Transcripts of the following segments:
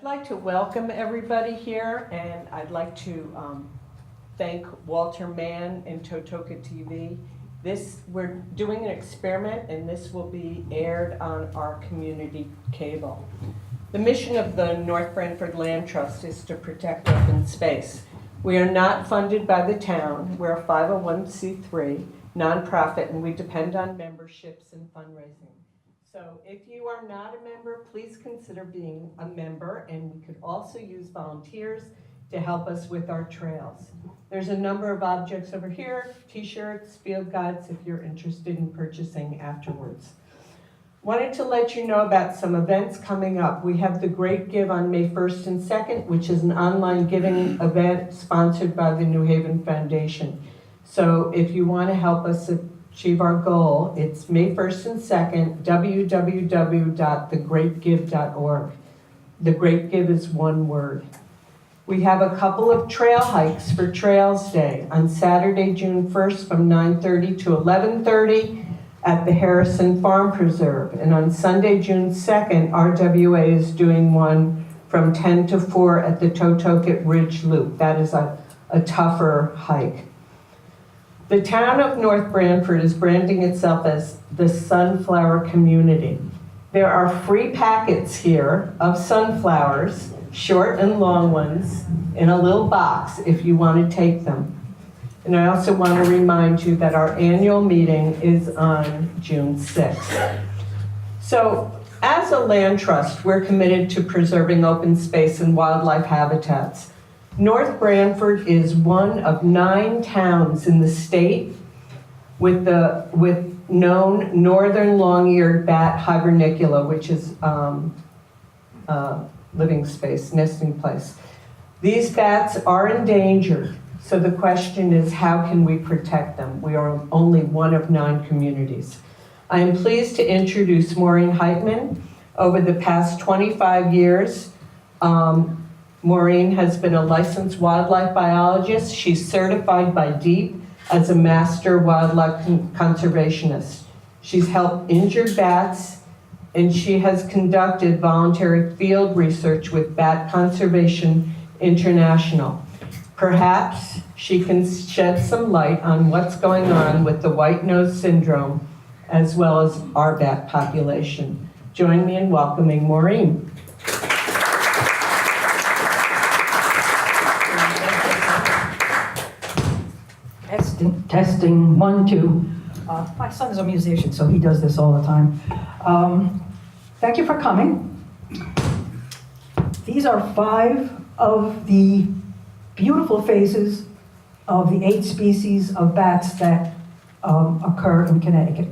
I'd like to welcome everybody here, and I'd like to thank Walter Mann and Totoka TV. We're doing an experiment, and this will be aired on our community cable. The mission of the North Branford Land Trust is to protect open space. We are not funded by the town. We're a 501c3 nonprofit, and we depend on memberships and fundraising. So if you are not a member, please consider being a member, and we could also use volunteers to help us with our trails. There's a number of objects over here, t-shirts, field guides if you're interested in purchasing afterwards. Wanted to let you know about some events coming up. We have the Great Give on May 1st and 2nd, which is an online giving event sponsored by the New Haven Foundation. So if you want to help us achieve our goal, it's May 1st and 2nd, www.thegreatgive.org. The Great Give is one word. We have a couple of trail hikes for Trails Day on Saturday, June 1st from 9:30 to 11:30 at the Harrison Farm Preserve. And on Sunday, June 2nd, RWA is doing one from 10 to 4 at the Totoket Ridge Loop. That is a tougher hike. The town of North Branford is branding itself as the Sunflower Community. There are free packets here of sunflowers, short and long ones, in a little box if you want to take them. And I also want to remind you that our annual meeting is on June 6th. So, as a land trust, we're committed to preserving open space and wildlife habitats. North Branford is one of 9 towns in the state with known northern long-eared bat Hibernacula, which is living space, nesting place. These bats are endangered, so the question is, how can we protect them? We are only one of 9 communities. I am pleased to introduce Maureen Heitman. Over the past 25 years, Maureen has been a licensed wildlife biologist. She's certified by DEEP as a master wildlife conservationist. She's helped injured bats, and she has conducted voluntary field research with Bat Conservation International. Perhaps she can shed some light on what's going on with the Wino Syndrome, as well as our bat population. Join me in welcoming Maureen. Testing, 1, 2. My son's a musician, so he does this all the time. Thank you for coming. These are 5 of the beautiful faces of the 8 species of bats that occur in Connecticut.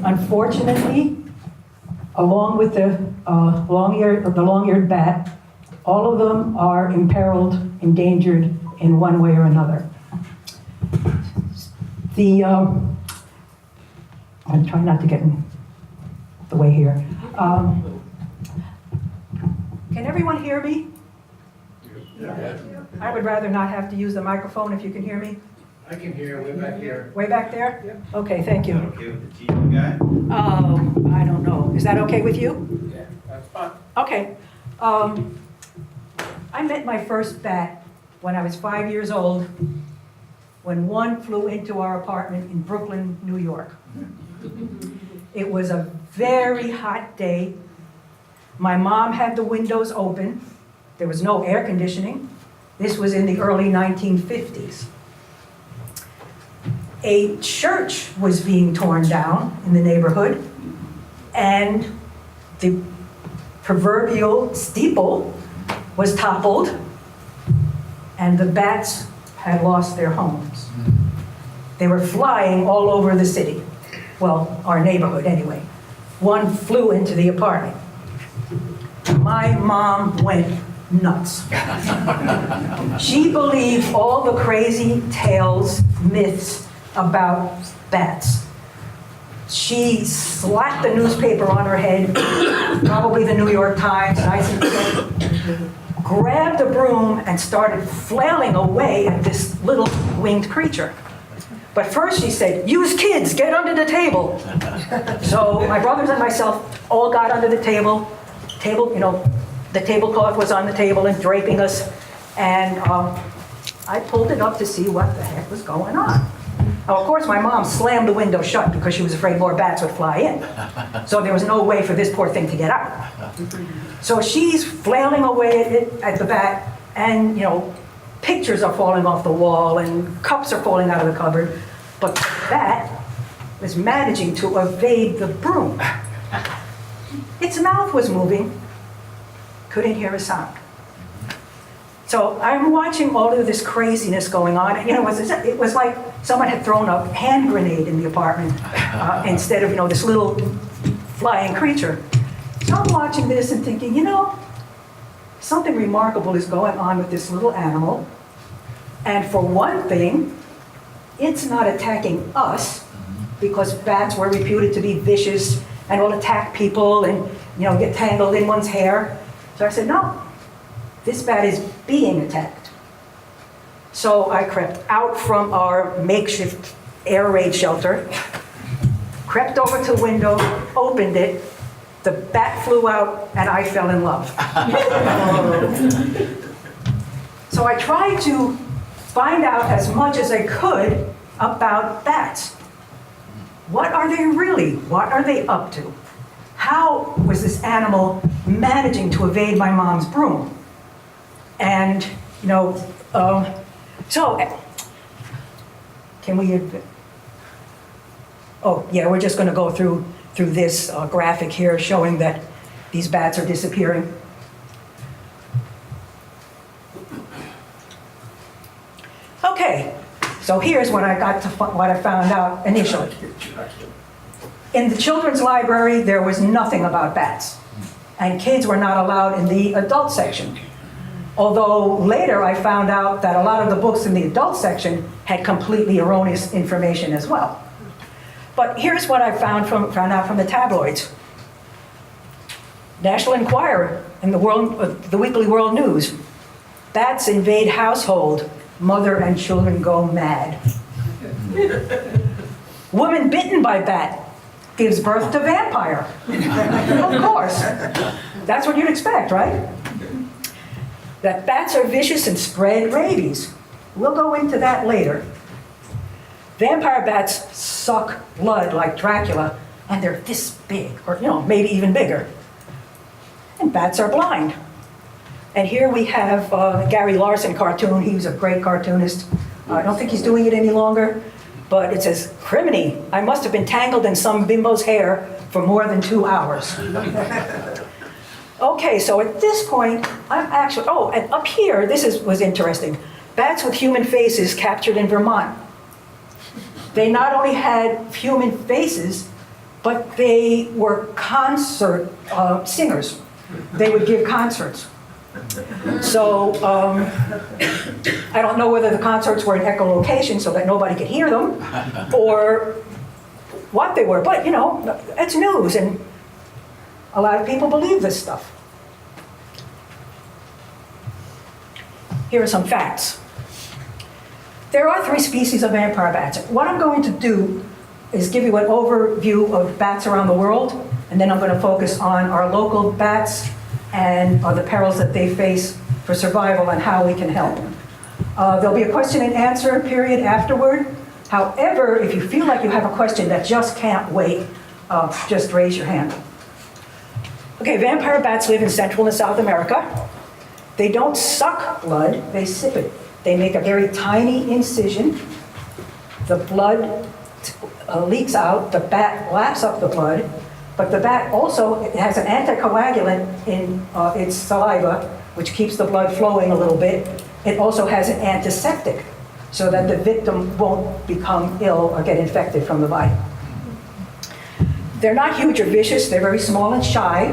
Unfortunately, along with the long-eared bat, all of them are imperiled, endangered in one way or another. I'm trying not to get in the way here. Can everyone hear me? Yeah. I would rather not have to use the microphone if you can hear me. I can hear way back here. Way back there? Yep. Okay, thank you. Is that okay with the TV guy? I don't know. Is that okay with you? Yeah, that's fine. Okay. I met my first bat when I was 5 years old, when one flew into our apartment in Brooklyn, New York. It was a very hot day. My mom had the windows open. There was no air conditioning. This was in the early 1950s. A church was being torn down in the neighborhood, and the proverbial steeple was toppled, and the bats had lost their homes. They were flying all over the city. Well, our neighborhood anyway. One flew into the apartment. My mom went nuts. She believed all the crazy tales, myths about bats. She slapped the newspaper on her head, probably the New York Times, nice and thick, grabbed a broom and started flailing away at this little winged creature. But first she said, "Use kids, get under the table." So my brothers and myself all got under the table, The tablecloth was on the table and draping us, and I pulled it up to see what the heck was going on. Now, of course, my mom slammed the window shut because she was afraid more bats would fly in. So there was no way for this poor thing to get out. So she's flailing away at the bat, and, pictures are falling off the wall, and cups are falling out of the cupboard. But the bat was managing to evade the broom. Its mouth was moving, couldn't hear a sound. So I'm watching all of this craziness going on. It was like someone had thrown a hand grenade in the apartment instead of, this little flying creature. So I'm watching this and thinking, something remarkable is going on with this little animal. And for one thing, it's not attacking us because bats were reputed to be vicious and will attack people and, get tangled in one's hair. So I said, no, this bat is being attacked. So I crept out from our makeshift air raid shelter, crept over to the window, opened it, the bat flew out, and I fell in love. So I tried to find out as much as I could about bats. What are they really? What are they up to? How was this animal managing to evade my mom's broom? And, so, can we, oh, yeah, we're just going to go through this graphic here showing that these bats are disappearing. Okay, so here's what I found out initially. In the children's library, there was nothing about bats, and kids were not allowed in the adult section. Although later I found out that a lot of the books in the adult section had completely erroneous information as well. But here's what I found out from the tabloids. National Enquirer in the Weekly World News. Bats invade household. Mother and children go mad. Woman bitten by bat gives birth to vampire. Of course. That's what you'd expect, right? That bats are vicious and spread rabies. We'll go into that later. Vampire bats suck blood like Dracula, and they're this big, or maybe even bigger. And bats are blind. And here we have Gary Larson cartoon. He was a great cartoonist. I don't think he's doing it any longer, but it says, "Criminy, I must have been tangled in some bimbo's hair for more than 2 hours." Okay, so at this point, I'm actually, and up here, was interesting. Bats with human faces captured in Vermont. They not only had human faces, but they were concert singers. They would give concerts. So I don't know whether the concerts were in echolocation so that nobody could hear them, or what they were, but it's news, and a lot of people believe this stuff. Here are some facts. There are 3 species of vampire bats. What I'm going to do is give you an overview of bats around the world, and then I'm going to focus on our local bats and the perils that they face for survival and how we can help. There'll be a question and answer period afterward. However, if you feel like you have a question that just can't wait, just raise your hand. Okay, vampire bats live in Central and South America. They don't suck blood, they sip it. They make a very tiny incision. The blood leaks out, the bat laps up the blood, but the bat also has an anticoagulant in its saliva, which keeps the blood flowing a little bit. It also has an antiseptic, so that the victim won't become ill or get infected from the bite. They're not huge or vicious, they're very small and shy.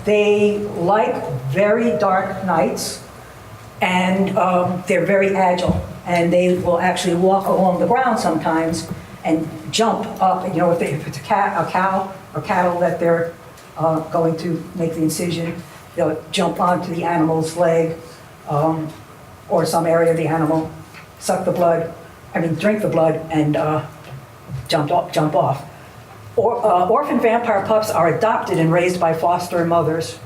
They like very dark nights, and they're very agile, and they will actually walk along the ground sometimes and jump up. If it's a cow or cattle that they're going to make the incision, they'll jump onto the animal's leg or some area of the animal, drink the blood, and jump off. Orphan vampire pups are adopted and raised by foster mothers.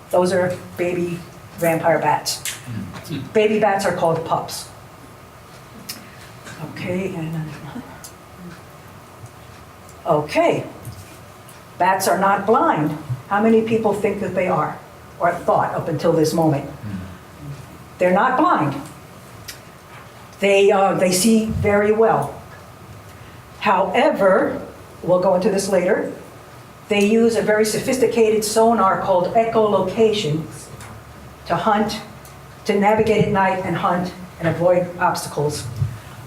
Those are baby vampire bats. Baby bats are called pups. Okay, okay. Bats are not blind. How many people think that they are, or thought up until this moment? They're not blind. They see very well. However, we'll go into this later, they use a very sophisticated sonar called echolocation to hunt, to navigate at night and hunt and avoid obstacles.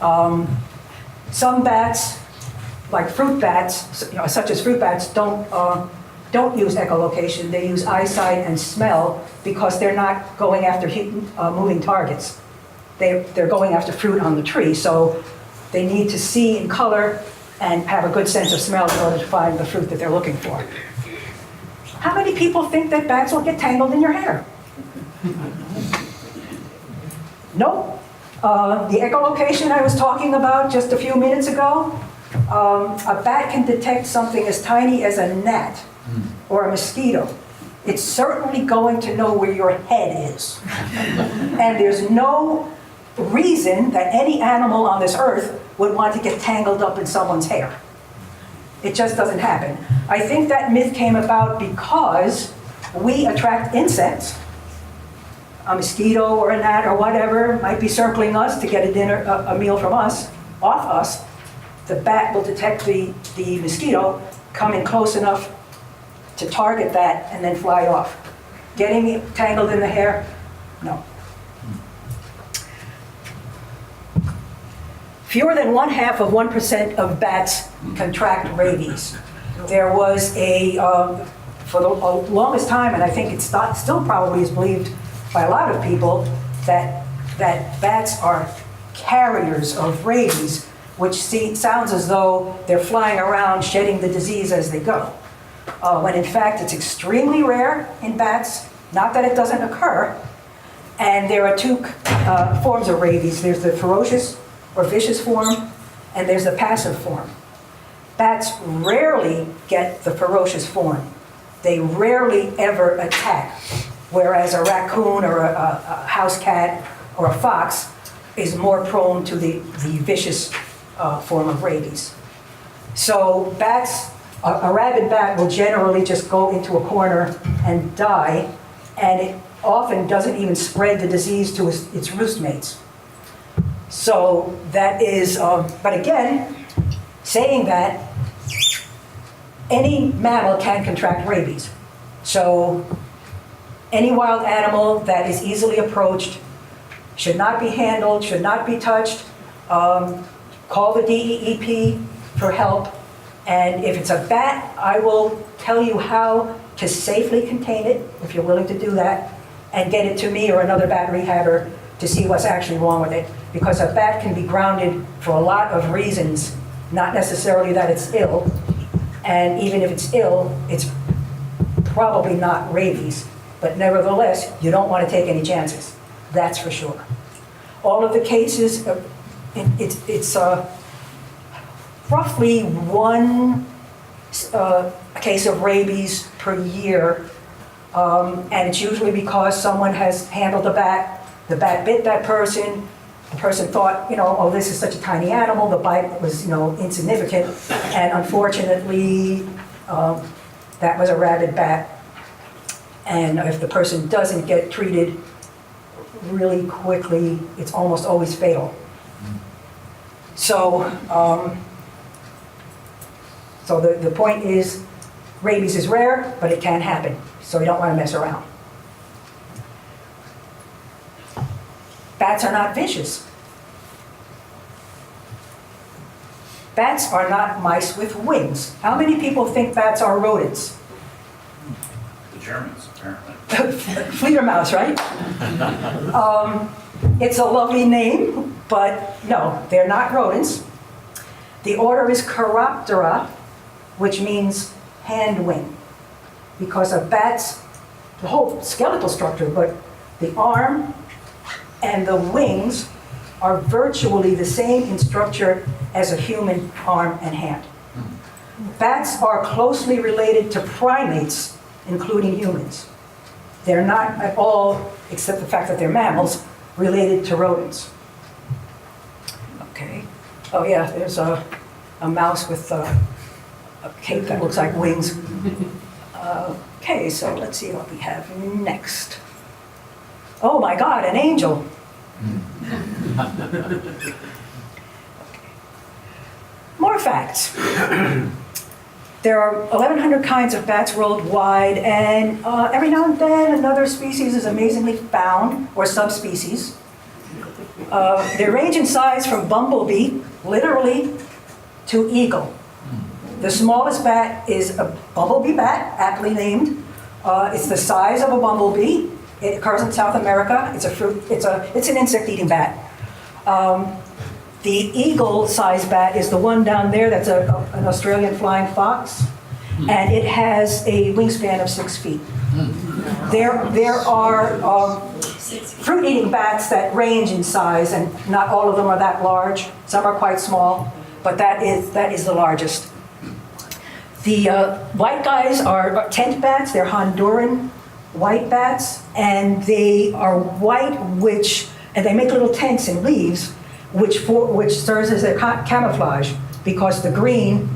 Some bats, like fruit bats, such as fruit bats, don't use echolocation. They use eyesight and smell because they're not going after moving targets. They're going after fruit on the tree, so they need to see in color and have a good sense of smell in order to find the fruit that they're looking for. How many people think that bats will get tangled in your hair? Nope. The echolocation I was talking about just a few minutes ago, a bat can detect something as tiny as a gnat or a mosquito. It's certainly going to know where your head is. And there's no reason that any animal on this earth would want to get tangled up in someone's hair. It just doesn't happen. I think that myth came about because we attract insects. A mosquito or a gnat or whatever might be circling us to get a meal from us, off us. The bat will detect the mosquito, come in close enough to target that, and then fly off. Getting tangled in the hair, no. Fewer than 0.5% of bats contract rabies. There was for the longest time, and I think it's still probably is believed by a lot of people, that bats are carriers of rabies, which sounds as though they're flying around shedding the disease as they go. When in fact it's extremely rare in bats, not that it doesn't occur, and there are two forms of rabies. There's the ferocious or vicious form, and there's the passive form. Bats rarely get the ferocious form. They rarely ever attack, whereas a raccoon or a house cat or a fox is more prone to the vicious form of rabies. So bats, a rabid bat will generally just go into a corner and die, and it often doesn't even spread the disease to its roost mates. So that is, but again, saying that, any mammal can contract rabies. So any wild animal that is easily approached should not be handled, should not be touched. Call the DEEP for help. And if it's a bat, I will tell you how to safely contain it, if you're willing to do that, and get it to me or another bat rehabber to see what's actually wrong with it. Because a bat can be grounded for a lot of reasons, not necessarily that it's ill. And even if it's ill, it's probably not rabies. But nevertheless, you don't want to take any chances. That's for sure. All of the cases, it's roughly one case of rabies per year. And it's usually because someone has handled the bat bit that person. The person thought, oh, this is such a tiny animal. The bite was, insignificant. And unfortunately, that was a rabid bat. And if the person doesn't get treated really quickly, it's almost always fatal. So, the point is, rabies is rare, but it can happen. So you don't want to mess around. Bats are not vicious. Bats are not mice with wings. How many people think bats are rodents? The Germans, apparently. Fledermaus, right? It's a lovely name, but no, they're not rodents. The order is Chiroptera, which means hand wing, because a bat's, the whole skeletal structure, but the arm and the wings are virtually the same in structure as a human arm and hand. Bats are closely related to primates, including humans. They're not at all, except the fact that they're mammals, related to rodents. Okay. Oh yeah, there's a mouse with a cape that looks like wings. Okay, so let's see what we have next. Oh my God, an angel. More facts. There are 1,100 kinds of bats worldwide, and every now and then another species is amazingly found, or subspecies. They range in size from bumblebee, literally, to eagle. The smallest bat is a bumblebee bat, aptly named. It's the size of a bumblebee. It occurs in South America. It's an insect-eating bat. The eagle-sized bat is the one down there. That's an Australian flying fox, and it has a wingspan of 6 feet. There are fruit-eating bats that range in size, and not all of them are that large. Some are quite small, but that is the largest. The white guys are tent bats. They're Honduran white bats, and they are white, and they make little tents in leaves, which serves as their camouflage, because the green,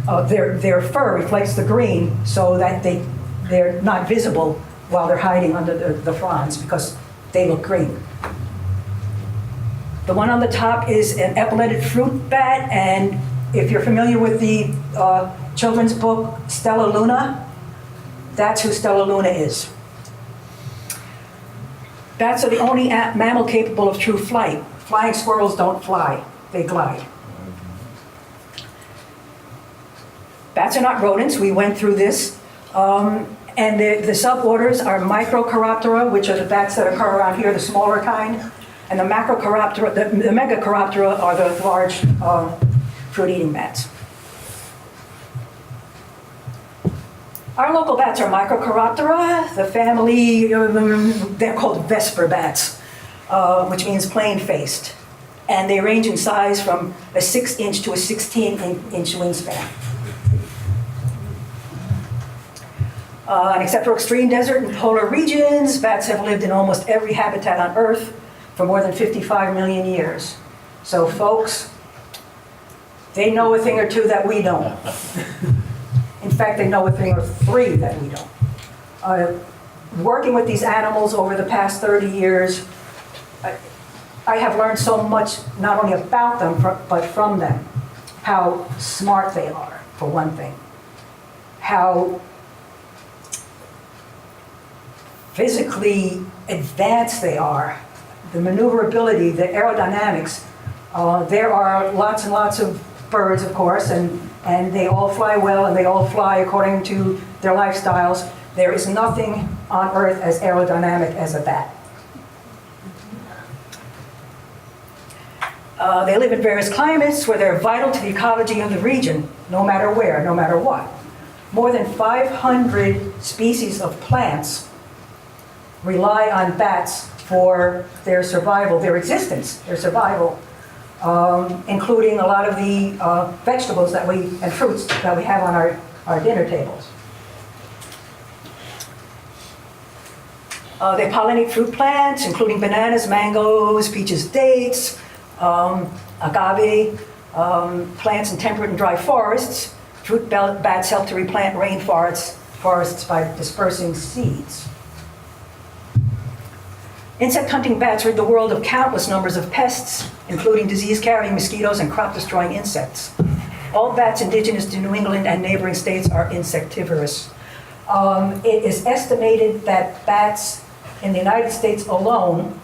their fur reflects the green, so that they're not visible while they're hiding under the fronds, because they look green. The one on the top is an Epaulette Fruit Bat, and if you're familiar with the children's book Stella Luna, that's who Stella Luna is. Bats are the only mammal capable of true flight. Flying squirrels don't fly, they glide. Bats are not rodents, we went through this. And the suborders are Microcoroptera, which are the bats that occur around here, the smaller kind. And the Macrocoroptera, the Megacoroptera are the large fruit-eating bats. Our local bats are Microcoroptera. The family, they're called Vesper bats, which means plain-faced. And they range in size from a 6-inch to a 16-inch wingspan. And except for extreme desert and polar regions, bats have lived in almost every habitat on Earth for more than 55 million years. So folks, they know a thing or two that we don't. In fact, they know a thing or three that we don't. Working with these animals over the past 30 years, I have learned so much, not only about them, but from them. How smart they are, for one thing. How physically advanced they are. The maneuverability, the aerodynamics. There are lots and lots of birds, of course, and they all fly well, and they all fly according to their lifestyles. There is nothing on Earth as aerodynamic as a bat. They live in various climates where they're vital to the ecology of the region, no matter where, no matter what. More than 500 species of plants rely on bats for their survival, their existence, their survival, including a lot of the vegetables and fruits that we have on our dinner tables. They pollinate fruit plants, including bananas, mangoes, peaches, dates, agave, plants in temperate and dry forests. Fruit bats help to replant rainforests by dispersing seeds. Insect-hunting bats rid the world of countless numbers of pests, including disease-carrying mosquitoes and crop-destroying insects. All bats indigenous to New England and neighboring states are insectivorous. It is estimated that bats in the United States alone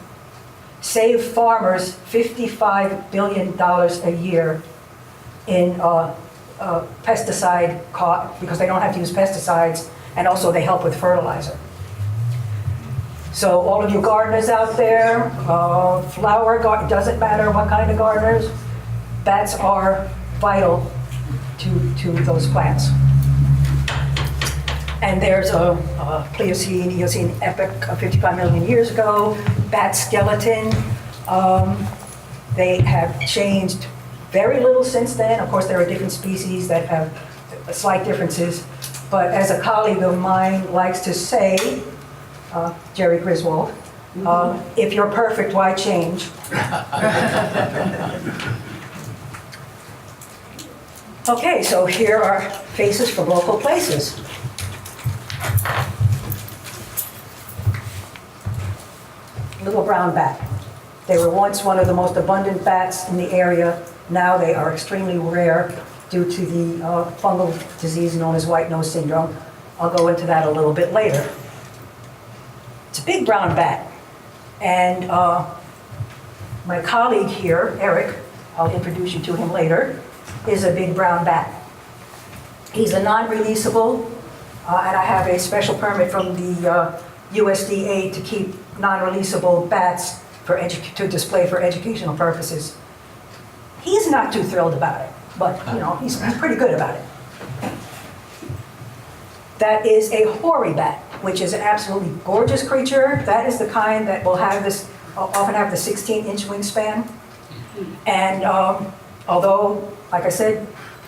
save farmers $55 billion a year in pesticide cost, because they don't have to use pesticides, and also they help with fertilizer. So all of you gardeners out there, doesn't matter what kind of gardeners, bats are vital to those plants. And there's a Pliocene, Eocene epoch of 55 million years ago, bat skeleton. They have changed very little since then. Of course, there are different species that have slight differences. But as a colleague of mine likes to say, Jerry Griswold. If you're perfect, why change? Okay, so here are faces for local places. Little brown bat. They were once one of the most abundant bats in the area. Now they are extremely rare due to the fungal disease known as Wino Syndrome. I'll go into that a little bit later. It's a big brown bat. And my colleague here, Eric, I'll introduce you to him later, is a big brown bat. He's a non-releasable, and I have a special permit from the USDA to keep non-releasable bats to display for educational purposes. He's not too thrilled about it, but he's pretty good about it. That is a hoary bat, which is an absolutely gorgeous creature. That is the kind that will often have the 16-inch wingspan. And although, like I said,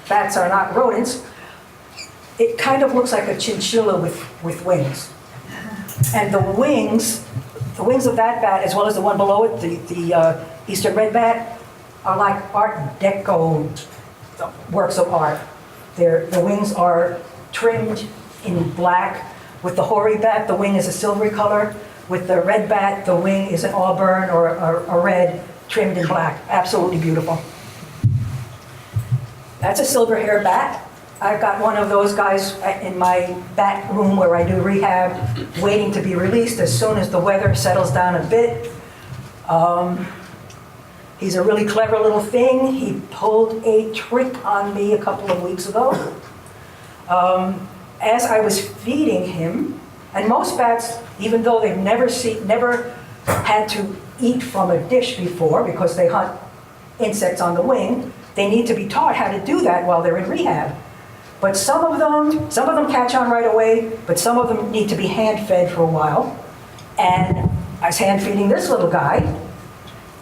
bats are not rodents, it kind of looks like a chinchilla with wings. And the wings of that bat, as well as the one below it, the Eastern red bat, are like Art Deco works of art. The wings are trimmed in black. With the hoary bat, the wing is a silvery color. With the red bat, the wing is an auburn or a red trimmed in black. Absolutely beautiful. That's a silver-haired bat. I've got one of those guys in my bat room where I do rehab, waiting to be released as soon as the weather settles down a bit. He's a really clever little thing. He pulled a trick on me a couple of weeks ago. As I was feeding him, and most bats, even though they've never had to eat from a dish before because they hunt insects on the wing, they need to be taught how to do that while they're in rehab. But some of them catch on right away, but some of them need to be hand-fed for a while. And I was hand-feeding this little guy,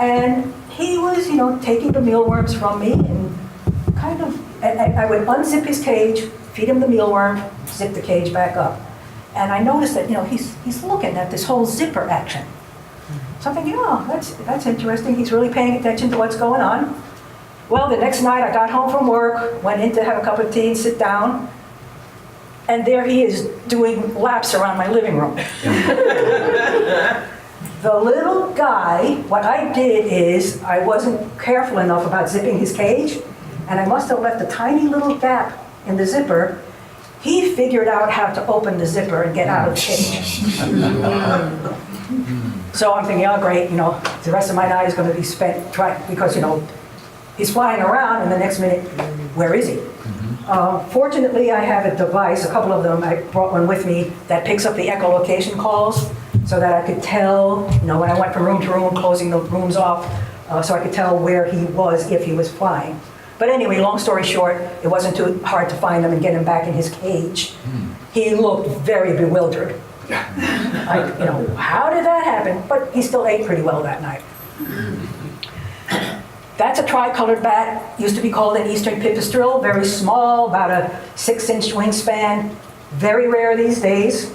and he was, taking the mealworms from me and I would unzip his cage, feed him the mealworm, zip the cage back up. And I noticed that, he's looking at this whole zipper action. So I'm thinking, that's interesting. He's really paying attention to what's going on. Well, the next night I got home from work, went in to have a cup of tea and sit down, and there he is doing laps around my living room. The little guy, what I did is I wasn't careful enough about zipping his cage, and I must have left a tiny little gap in the zipper. He figured out how to open the zipper and get out of the cage. So I'm thinking, oh great, the rest of my night is going to be spent trying, because he's flying around, and the next minute, where is he? Fortunately, I have a device, a couple of them, I brought one with me, that picks up the echolocation calls so that I could tell, when I went from room to room, closing the rooms off, so I could tell where he was if he was flying. But anyway, long story short, it wasn't too hard to find him and get him back in his cage. He looked very bewildered. How did that happen? But he still ate pretty well that night. That's a tricolored bat, used to be called an Eastern Pipistrelle, very small, about a 6-inch wingspan, very rare these days.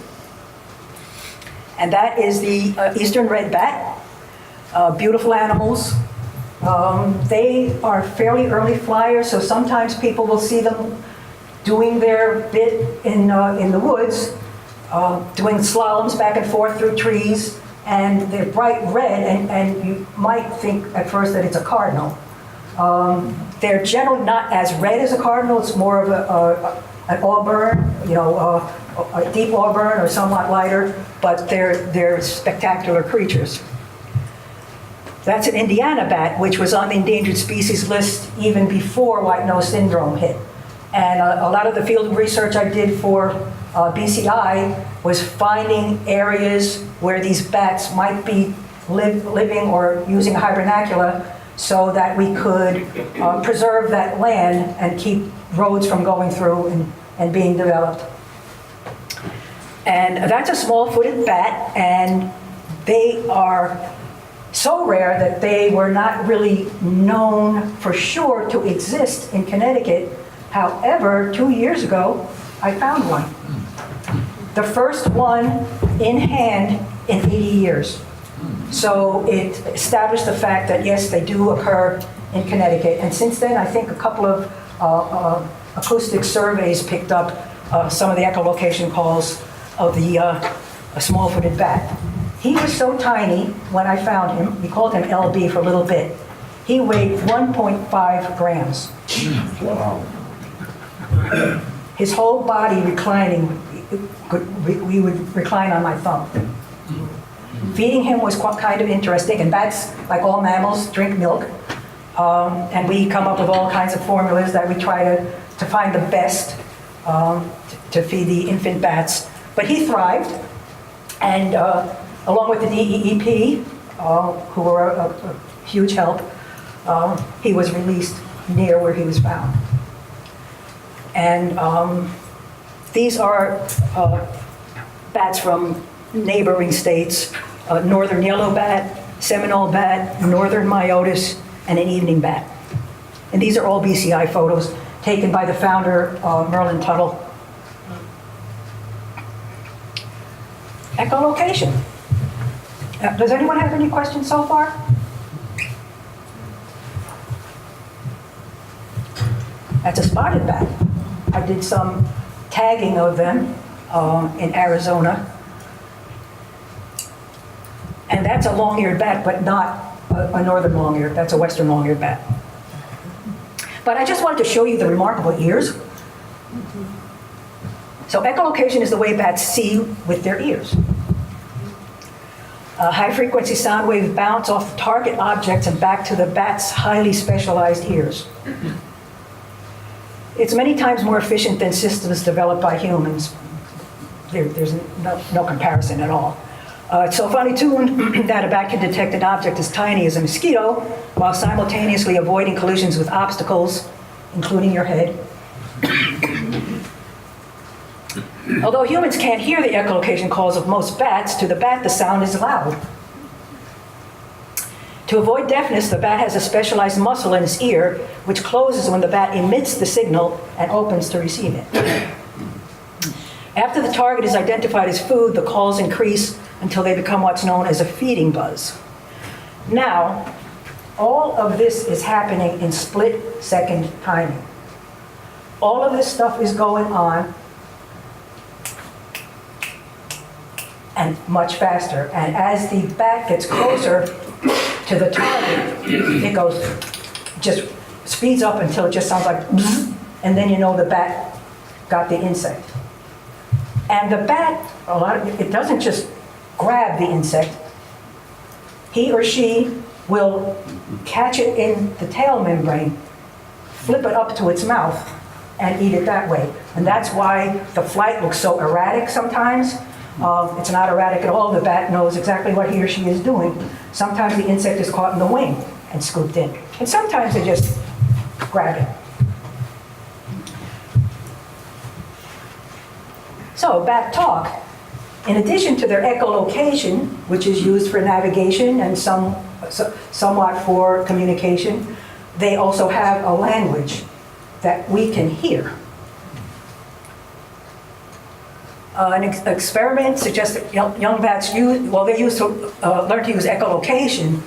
And that is the Eastern red bat. Beautiful animals. They are fairly early flyers, so sometimes people will see them doing their bit in the woods, doing slaloms back and forth through trees, and they're bright red, and you might think at first that it's a cardinal. They're generally not as red as a cardinal. It's more of an auburn, a deep auburn or somewhat lighter, but they're spectacular creatures. That's an Indiana bat, which was on the endangered species list even before Wino Syndrome hit. And a lot of the field research I did for BCI was finding areas where these bats might be living or using hibernacula so that we could preserve that land and keep roads from going through and being developed. And that's a small-footed bat, and they are so rare that they were not really known for sure to exist in Connecticut. However, 2 years ago, I found one. The first one in hand in 80 years. So it established the fact that, yes, they do occur in Connecticut. And since then, I think a couple of acoustic surveys picked up some of the echolocation calls of the small-footed bat. He was so tiny when I found him, we called him LB for a little bit. He weighed 1.5 grams. Wow. His whole body reclining, we would recline on my thumb. Feeding him was kind of interesting, and bats, like all mammals, drink milk. And we come up with all kinds of formulas that we try to find the best to feed the infant bats. But he thrived, and along with the DEEP, who were a huge help, he was released near where he was found. And these are bats from neighboring states, northern yellow bat, Seminole bat, northern myotis, and an evening bat. And these are all BCI photos taken by the founder, Merlin Tuttle. Echolocation. Does anyone have any questions so far? That's a spotted bat. I did some tagging of them in Arizona. And that's a long-eared bat, but not a northern long-eared. That's a western long-eared bat. But I just wanted to show you the remarkable ears. So echolocation is the way bats see with their ears. High-frequency sound waves bounce off target objects and back to the bat's highly specialized ears. It's many times more efficient than systems developed by humans. There's no comparison at all. It's so finely tuned that a bat can detect an object as tiny as a mosquito while simultaneously avoiding collisions with obstacles, including your head. Although humans can't hear the echolocation calls of most bats, to the bat the sound is loud. To avoid deafness, the bat has a specialized muscle in its ear, which closes when the bat emits the signal and opens to receive it. After the target is identified as food, the calls increase until they become what's known as a feeding buzz. Now, all of this is happening in split-second timing. All of this stuff is going on and much faster. And as the bat gets closer to the target, it goes, just speeds up until it just sounds like bzz, and then you know the bat got the insect. And the bat, it doesn't just grab the insect. He or she will catch it in the tail membrane, flip it up to its mouth, and eat it that way. And that's why the flight looks so erratic sometimes. It's not erratic at all. The bat knows exactly what he or she is doing. Sometimes the insect is caught in the wing and scooped in. And sometimes they just grab it. So, bat talk. In addition to their echolocation, which is used for navigation and somewhat for communication, they also have a language that we can hear. An experiment suggests that young bats learn to use echolocation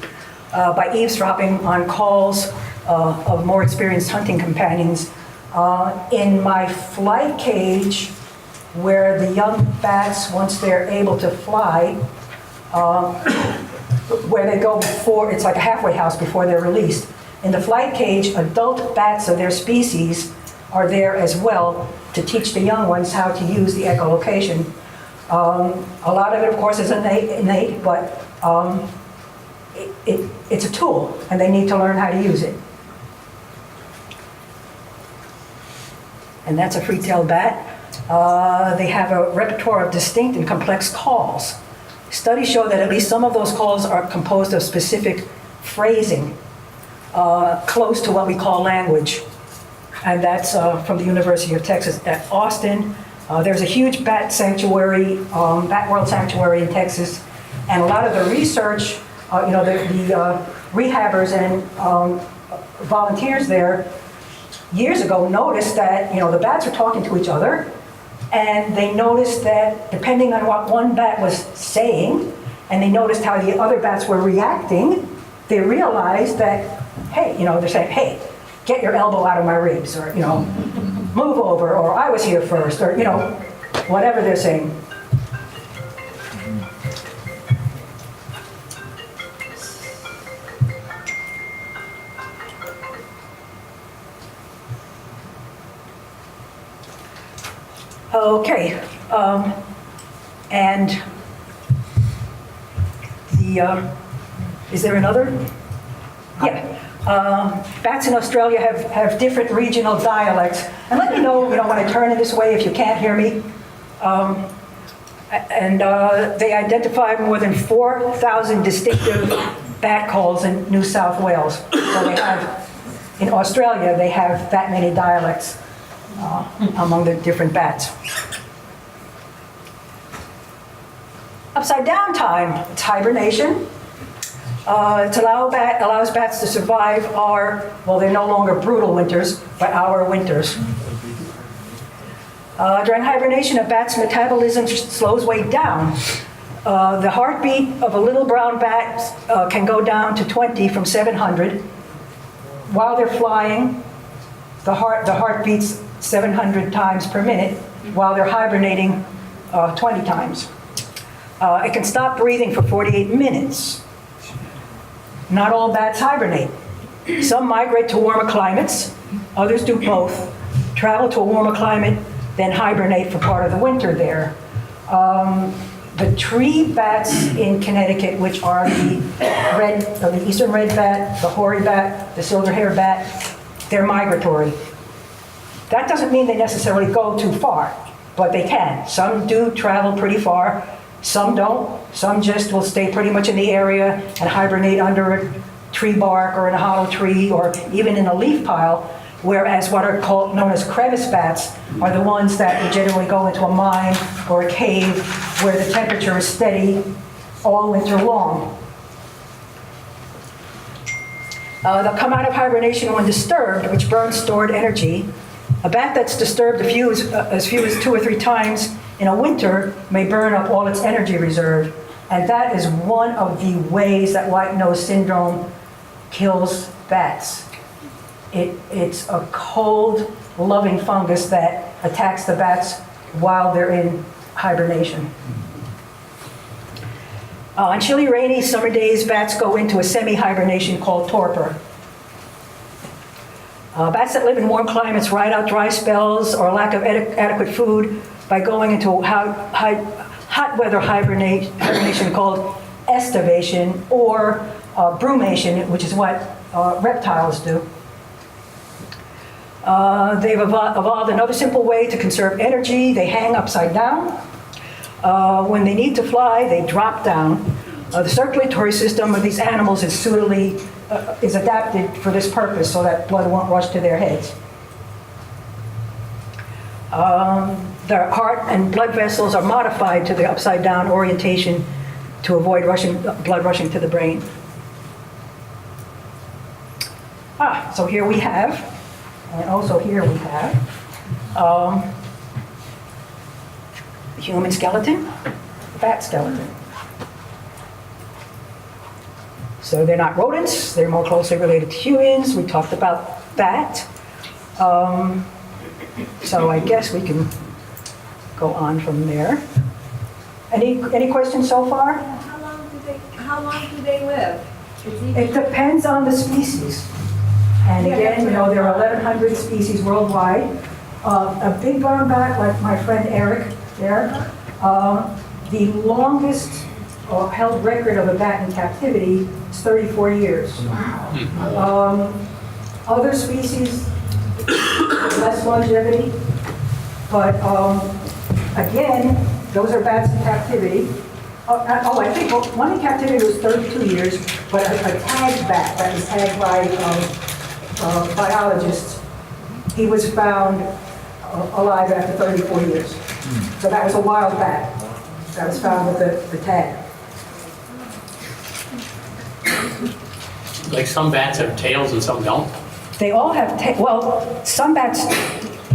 by eavesdropping on calls of more experienced hunting companions. In my flight cage, where the young bats, once they're able to fly, where they go before, it's like a halfway house before they're released. In the flight cage, adult bats of their species are there as well to teach the young ones how to use the echolocation. A lot of it, of course, is innate, but it's a tool, and they need to learn how to use it. And that's a free-tailed bat. They have a repertoire of distinct and complex calls. Studies show that at least some of those calls are composed of specific phrasing, close to what we call language. And that's from the University of Texas at Austin. There's a huge bat sanctuary, Bat World Sanctuary in Texas. And a lot of the research, the rehabbers and volunteers there years ago noticed that, the bats are talking to each other, And they noticed that depending on what one bat was saying, and they noticed how the other bats were reacting, they realized that, hey, they're saying, hey, get your elbow out of my ribs, or, move over, or I was here first, or, whatever they're saying. Okay, and is there another? Yeah. Bats in Australia have different regional dialects. And let me know, when I turn it this way if you can't hear me. They identify more than 4,000 distinctive bat calls in New South Wales. So in Australia, they have that many dialects among the different bats. Upside down time, it's hibernation. It allows bats to survive they're no longer brutal winters, but our winters. During hibernation, a bat's metabolism slows way down. The heartbeat of a little brown bat can go down to 20 from 700. While they're flying, the heart beats 700 times per minute, while they're hibernating 20 times. It can stop breathing for 48 minutes. Not all bats hibernate. Some migrate to warmer climates, others do both. Travel to a warmer climate, then hibernate for part of the winter there. The tree bats in Connecticut, which are the eastern red bat, the hoary bat, the silver-haired bat, they're migratory. That doesn't mean they necessarily go too far, but they can. Some do travel pretty far, some don't. Some just will stay pretty much in the area and hibernate under a tree bark or in a hollow tree or even in a leaf pile, whereas what are known as crevice bats are the ones that would generally go into a mine or a cave where the temperature is steady all winter long. They'll come out of hibernation when disturbed, which burns stored energy. A bat that's disturbed as few as 2 or 3 times in a winter may burn up all its energy reserve. And that is one of the ways that Wino Syndrome kills bats. It's a cold, loving fungus that attacks the bats while they're in hibernation. On chilly, rainy summer days, bats go into a semi-hibernation called torpor. Bats that live in warm climates ride out dry spells or lack of adequate food by going into hot weather hibernation called estivation or brumation, which is what reptiles do. They've evolved another simple way to conserve energy. They hang upside down. When they need to fly, they drop down. The circulatory system of these animals is adapted for this purpose so that blood won't rush to their heads. Their heart and blood vessels are modified to the upside down orientation to avoid blood rushing to the brain. So here we have, and also here we have, the human skeleton, the bat skeleton. So they're not rodents, they're more closely related to humans. We talked about that. So I guess we can go on from there. Any questions so far? How long do they live? It depends on the species. And again, there are 1,100 species worldwide. A big brown bat, like my friend Eric there, the longest held record of a bat in captivity is 34 years. Other species, less longevity, but again, those are bats in captivity. I think one in captivity was 32 years, but a tagged bat that was tagged by biologists, he was found alive after 34 years. So that was a wild bat that was found with the tag. Like some bats have tails and some don't? They all have, some bats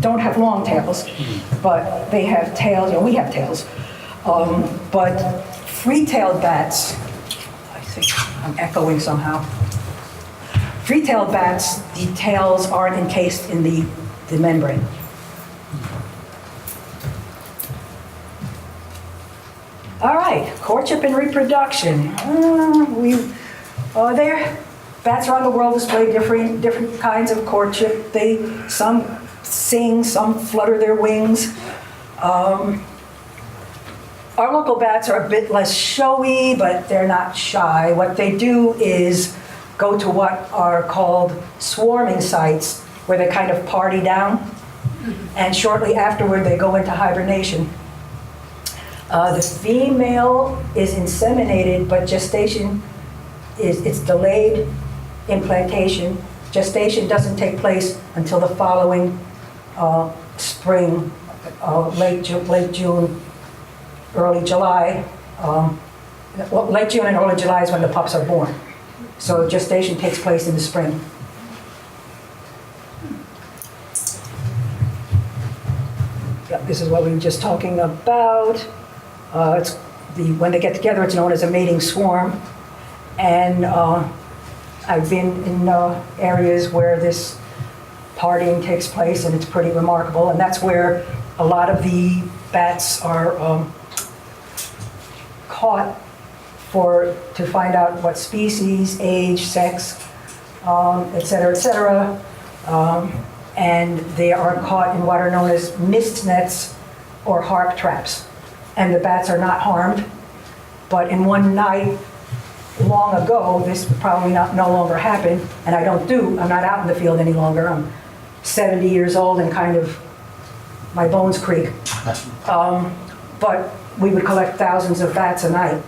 don't have long tails, but they have tails, we have tails. But free-tailed bats, I think I'm echoing somehow. Free-tailed bats, the tails aren't encased in the membrane. All right, courtship and reproduction. Bats around the world display different kinds of courtship. Some sing, some flutter their wings. Our local bats are a bit less showy, but they're not shy. What they do is go to what are called swarming sites, where they kind of party down, and shortly afterward they go into hibernation. The female is inseminated, but gestation it's delayed implantation. Gestation doesn't take place until the following spring, late June, early July. Late June and early July is when the pups are born. So gestation takes place in the spring. Yeah, this is what we were just talking about. When they get together, it's known as a mating swarm. And I've been in areas where this partying takes place, and it's pretty remarkable. And that's where a lot of the bats are caught to find out what species, age, sex, et cetera, et cetera. And they are caught in what are known as mist nets or harp traps. And the bats are not harmed. But in one night, long ago, this would probably no longer happen, and I'm not out in the field any longer. I'm 70 years old and kind of, my bones creak. But we would collect thousands of bats a night.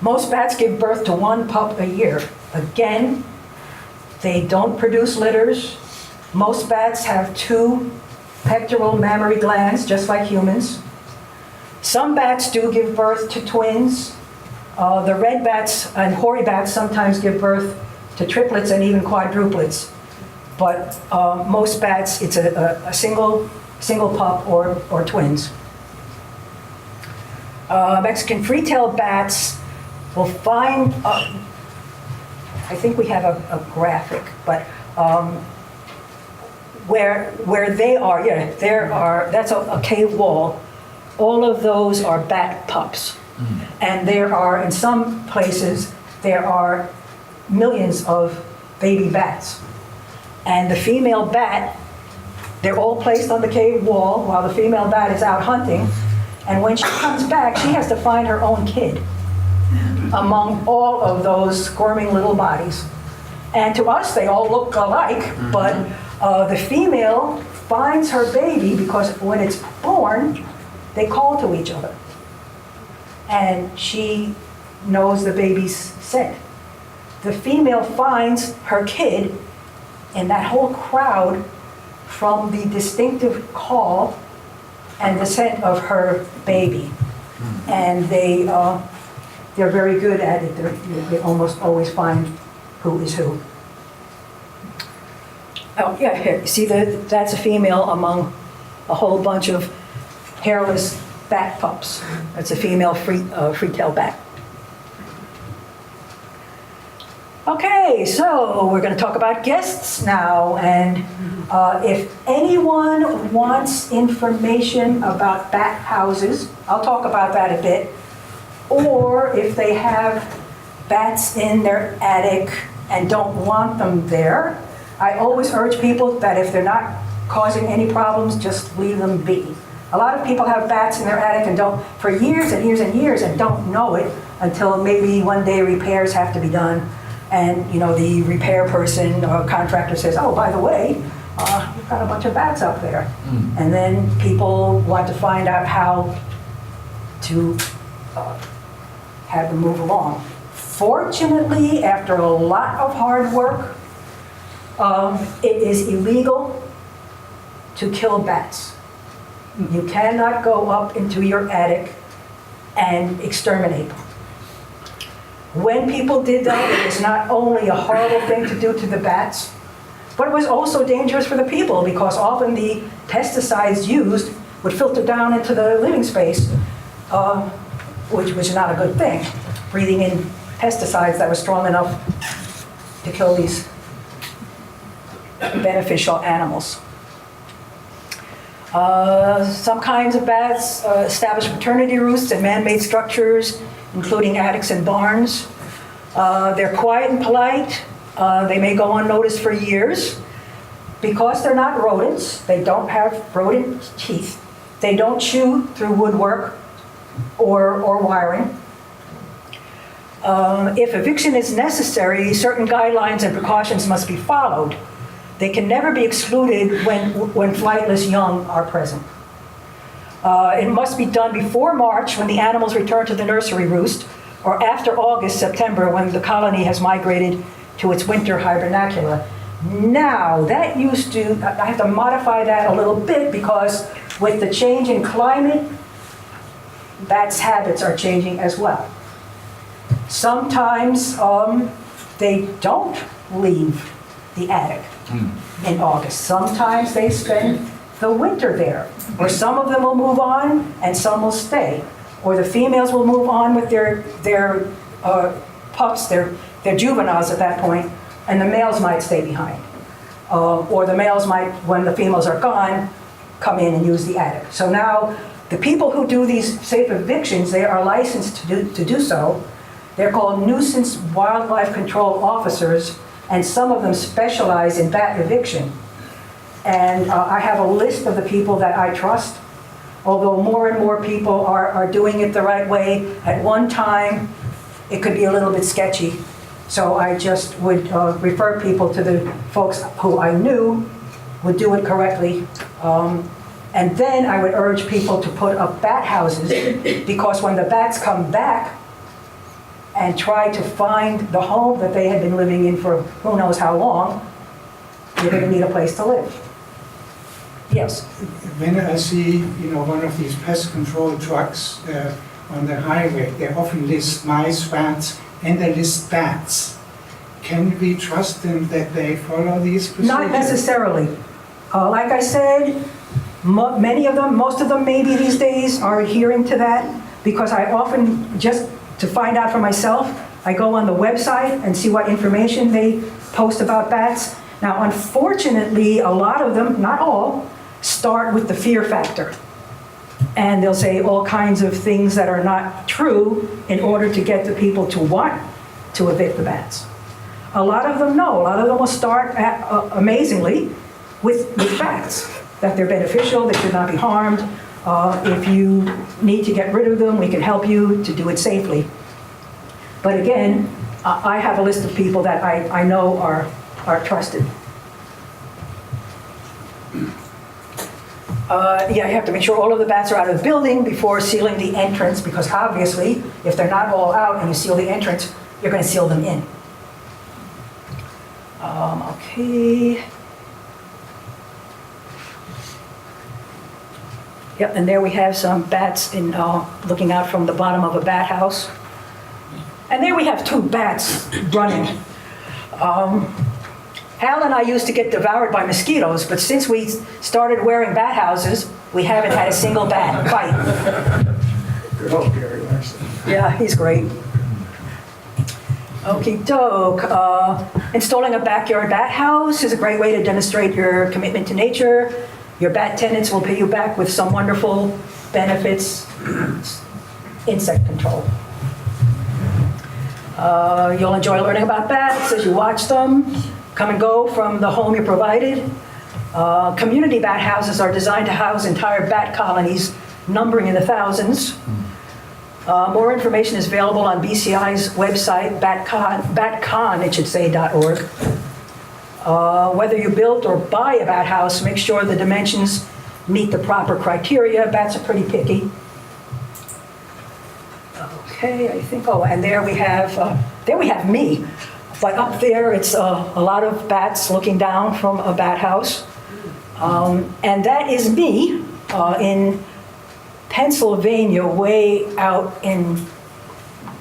Most bats give birth to one pup a year. Again, they don't produce litters. Most bats have 2 pectoral mammary glands, just like humans. Some bats do give birth to twins. The red bats and hoary bats sometimes give birth to triplets and even quadruplets. But most bats, it's a single pup or twins. Mexican free-tailed bats will find, I think we have a graphic, but where they are, that's a cave wall. All of those are bat pups. And there are, in some places, there are millions of baby bats. And the female bat, they're all placed on the cave wall while the female bat is out hunting. And when she comes back, she has to find her own kid among all of those squirming little bodies. And to us, they all look alike, but the female finds her baby because when it's born, they call to each other. And she knows the baby's scent. The female finds her kid in that whole crowd from the distinctive call and the scent of her baby. And they're very good at it. They almost always find who is who. Oh, yeah, here, see, that's a female among a whole bunch of hairless bat pups. That's a female free-tailed bat. Okay, so we're going to talk about guests now. And if anyone wants information about bat houses, I'll talk about that a bit. Or if they have bats in their attic and don't want them there, I always urge people that if they're not causing any problems, just leave them be. A lot of people have bats in their attic and don't, for years and years and years, and don't know it until maybe one day repairs have to be done. And the repair person or contractor says, oh, by the way, you've got a bunch of bats up there. And then people want to find out how to have them move along. Fortunately, after a lot of hard work, it is illegal to kill bats. You cannot go up into your attic and exterminate them. When people did that, it was not only a horrible thing to do to the bats, But it was also dangerous for the people because often the pesticides used would filter down into the living space, which was not a good thing. Breathing in pesticides that were strong enough to kill these beneficial animals. Some kinds of bats establish maternity roosts in man-made structures, including attics and barns. They're quiet and polite. They may go unnoticed for years. Because they're not rodents, they don't have rodent teeth. They don't chew through woodwork or wiring. If eviction is necessary, certain guidelines and precautions must be followed. They can never be excluded when flightless young are present. It must be done before March, when the animals return to the nursery roost, or after August, September, when the colony has migrated to its winter hibernacula. Now, that used to, I have to modify that a little bit because with the change in climate, bats' habits are changing as well. Sometimes they don't leave the attic in August. Sometimes they spend the winter there. Or some of them will move on and some will stay. Or the females will move on with their pups, their juveniles at that point, and the males might stay behind. Or the males might, when the females are gone, come in and use the attic. So now, the people who do these safe evictions, they are licensed to do so. They're called nuisance wildlife control officers, and some of them specialize in bat eviction. And I have a list of the people that I trust, although more and more people are doing it the right way. At one time, it could be a little bit sketchy. So I just would refer people to the folks who I knew would do it correctly. And then I would urge people to put up bat houses, because when the bats come back and try to find the home that they had been living in for who knows how long, you're going to need a place to live. Yes? When I see, one of these pest control trucks on the highway, they often list mice, rats, and they list bats. Can we trust them that they follow these procedures? Not necessarily. Like I said, many of them, most of them maybe these days are adhering to that, because I often, just to find out for myself, I go on the website and see what information they post about bats. Now, unfortunately, a lot of them, not all, start with the fear factor. And they'll say all kinds of things that are not true in order to get the people to want to evict the bats. A lot of them, no. A lot of them will start, amazingly, with facts, that they're beneficial, they should not be harmed. If you need to get rid of them, we can help you to do it safely. But again, I have a list of people that I know are trusted. You have to make sure all of the bats are out of the building before sealing the entrance, because obviously, if they're not all out and you seal the entrance, you're going to seal them in. Okay. Yep, and there we have some bats looking out from the bottom of a bat house. And there we have two bats running. Hal and I used to get devoured by mosquitoes, but since we started wearing bat houses, we haven't had a single bat bite. Good old Gary Larson. Yeah, he's great. Okie doke. Installing a backyard bat house is a great way to demonstrate your commitment to nature. Your bat tenants will pay you back with some wonderful benefits. Insect control. You'll enjoy learning about bats as you watch them come and go from the home you provided. Community bat houses are designed to house entire bat colonies, numbering in the thousands. More information is available on BCI's website, batcon, it should say, .org. Whether you build or buy a bat house, make sure the dimensions meet the proper criteria. Bats are pretty picky. Okay, I think, and there we have me. But up there, it's a lot of bats looking down from a bat house. And that is me in Pennsylvania, way out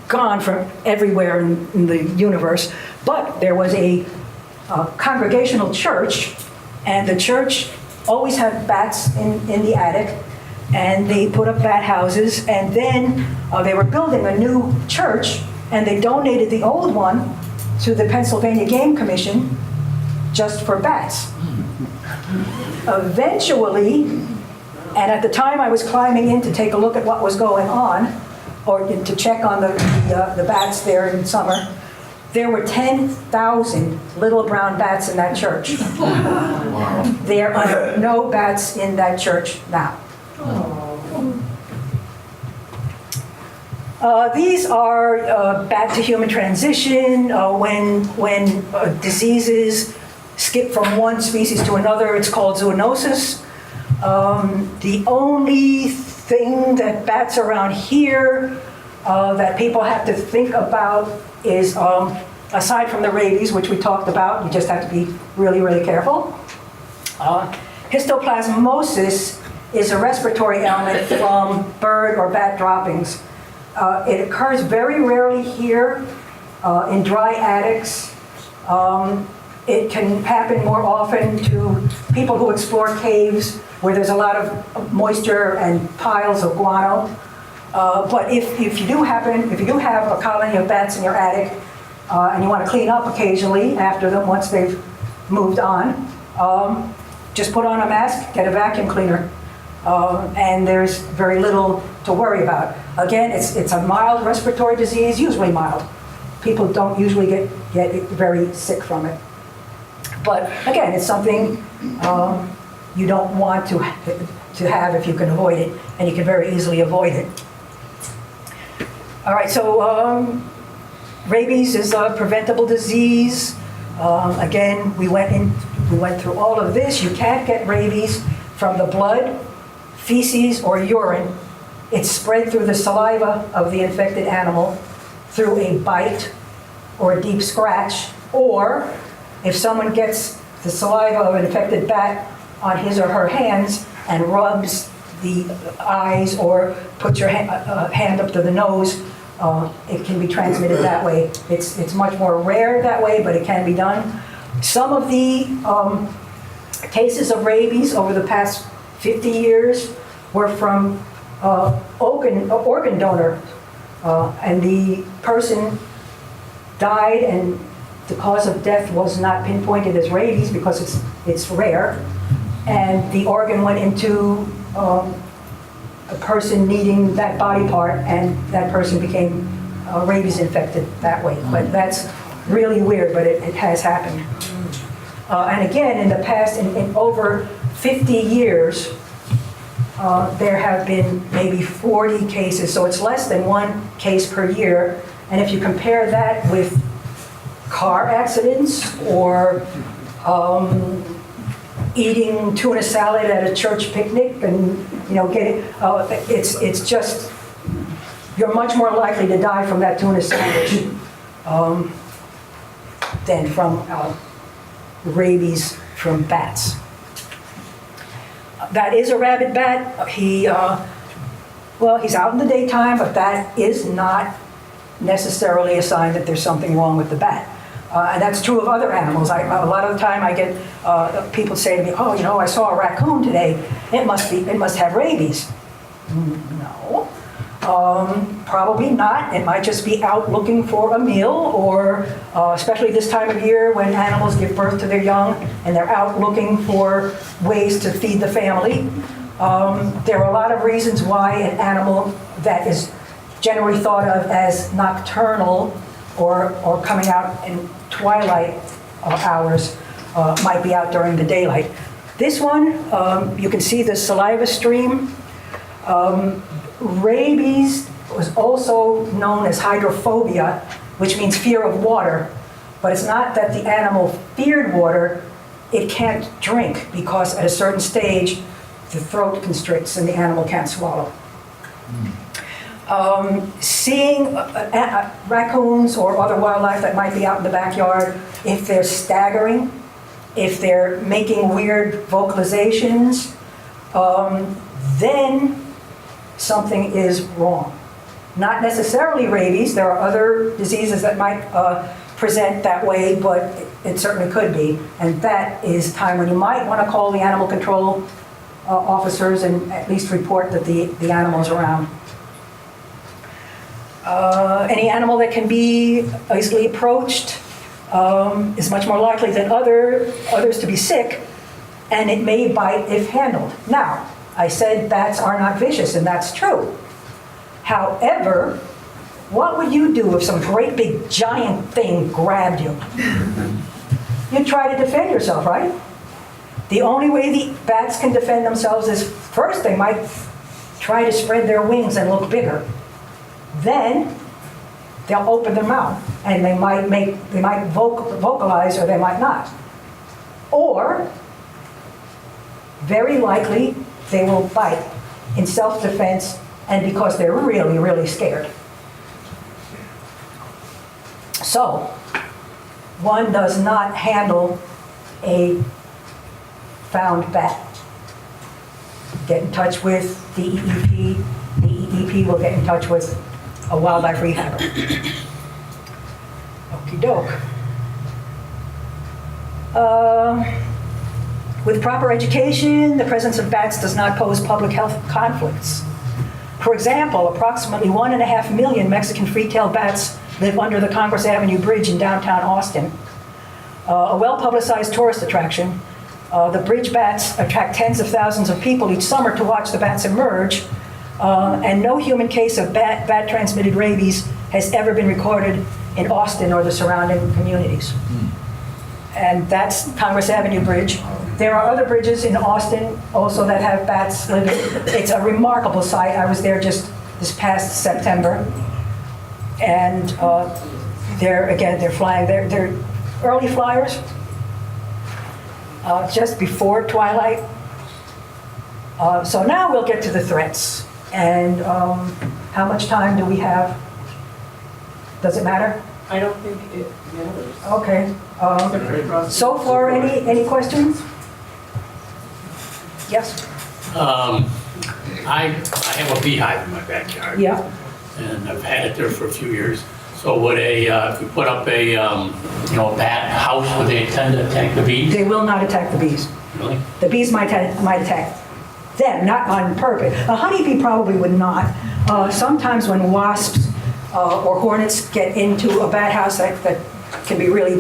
gone from everywhere in the universe. But there was a congregational church, and the church always had bats in the attic, and they put up bat houses, and then they were building a new church, and they donated the old one to the Pennsylvania Game Commission just for bats. Eventually, and at the time I was climbing in to take a look at what was going on, or to check on the bats there in summer, there were 10,000 little brown bats in that church. There are no bats in that church now. These are bat to human transition. When diseases skip from one species to another, it's called zoonosis. The only thing that bats around here that people have to think about is, aside from the rabies, which we talked about, you just have to be really, really careful. Histoplasmosis is a respiratory ailment from bird or bat droppings. It occurs very rarely here in dry attics. It can happen more often to people who explore caves where there's a lot of moisture and piles of guano. But if you do have a colony of bats in your attic and you want to clean up occasionally after them once they've moved on, just put on a mask, get a vacuum cleaner, and there's very little to worry about. Again, it's a mild respiratory disease, usually mild. People don't usually get very sick from it. But again, it's something you don't want to have if you can avoid it, and you can very easily avoid it. All right, so rabies is a preventable disease. Again, we went through all of this. You can't get rabies from the blood, feces, or urine. It's spread through the saliva of the infected animal, through a bite or a deep scratch, or if someone gets the saliva of an infected bat on his or her hands and rubs the eyes or puts your hand up to the nose, it can be transmitted that way. It's much more rare that way, but it can be done. Some of the cases of rabies over the past 50 years were from organ donor, and the person died, and the cause of death was not pinpointed as rabies because it's rare, and the organ went into a person needing that body part, and that person became rabies infected that way. But that's really weird, but it has happened. And again, in the past, in over 50 years, there have been maybe 40 cases, so it's less than one case per year. And if you compare that with car accidents or eating tuna salad at a church picnic and it's just, you're much more likely to die from that tuna sandwich than from rabies from bats. That is a rabid bat. He's out in the daytime, but that is not necessarily a sign that there's something wrong with the bat. And that's true of other animals. A lot of the time I get people say to me, oh, I saw a raccoon today. It must have rabies. No, probably not. It might just be out looking for a meal, or especially this time of year when animals give birth to their young and they're out looking for ways to feed the family. There are a lot of reasons why an animal that is generally thought of as nocturnal or coming out in twilight hours might be out during the daylight. This one, you can see the saliva stream. Rabies was also known as hydrophobia, which means fear of water. But it's not that the animal feared water, it can't drink because at a certain stage, the throat constricts and the animal can't swallow. Seeing raccoons or other wildlife that might be out in the backyard, if they're staggering, if they're making weird vocalizations, then something is wrong. Not necessarily rabies. There are other diseases that might present that way, but it certainly could be. And that is time when you might want to call the animal control officers and at least report that the animal's around. Any animal that can be easily approached is much more likely than others to be sick, and it may bite if handled. Now, I said bats are not vicious, and that's true. However, what would you do if some great big giant thing grabbed you? You'd try to defend yourself, right? The only way the bats can defend themselves is first they might try to spread their wings and look bigger. Then they'll open their mouth and they might vocalize or they might not. Or very likely they will bite in self-defense and because they're really, really scared. So, one does not handle a found bat. Get in touch with the EEP. The EEP will get in touch with a wildlife rehabber. Okie doke. With proper education, the presence of bats does not pose public health conflicts. For example, approximately 1.5 million Mexican free-tailed bats live under the Congress Avenue Bridge in downtown Austin. A well-publicized tourist attraction. The bridge bats attract tens of thousands of people each summer to watch the bats emerge, and no human case of bat-transmitted rabies has ever been recorded in Austin or the surrounding communities. And that's Congress Avenue Bridge. There are other bridges in Austin also that have bats living. It's a remarkable sight. I was there just this past September. And they're flying. They're early flyers, just before twilight. So now we'll get to the threats. And how much time do we have? Does it matter? I don't think it matters. Okay. So far, any questions? Yes? I have a beehive in my backyard. Yeah. And I've had it there for a few years. So would if we put up a bat house, would they tend to attack the bees? They will not attack the bees. Really? The bees might attack them, not on purpose. A honeybee probably would not. Sometimes when wasps or hornets get into a bat house, that can be really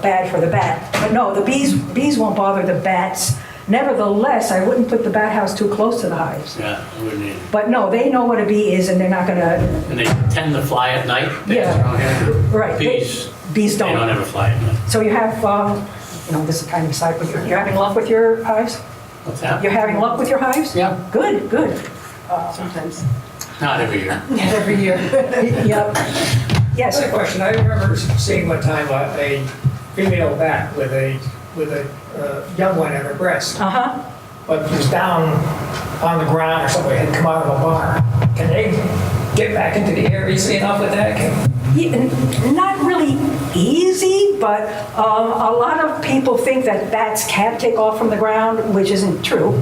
bad for the bat. But no, the bees won't bother the bats. Nevertheless, I wouldn't put the bat house too close to the hives. Yeah, I wouldn't either. But no, they know what a bee is, and they're not going to. And they tend to fly at night? Yeah. Around here? Right. Bees Bees They don't don't. ever fly at night. So you have, this is kind of a side, but you're having luck with your hives? What's that? You're having luck with your hives? Yeah. Good, good. Sometimes. Not every year. Every year. Yep. Yes. That's a question. I remember seeing one time a female bat with a young one at her breast, Uh-huh. but was down on the ground or somebody had come out of a barn. Can they get back into the air easily enough with that? Yeah, not really easy, but a lot of people think that bats can't take off from the ground, which isn't true.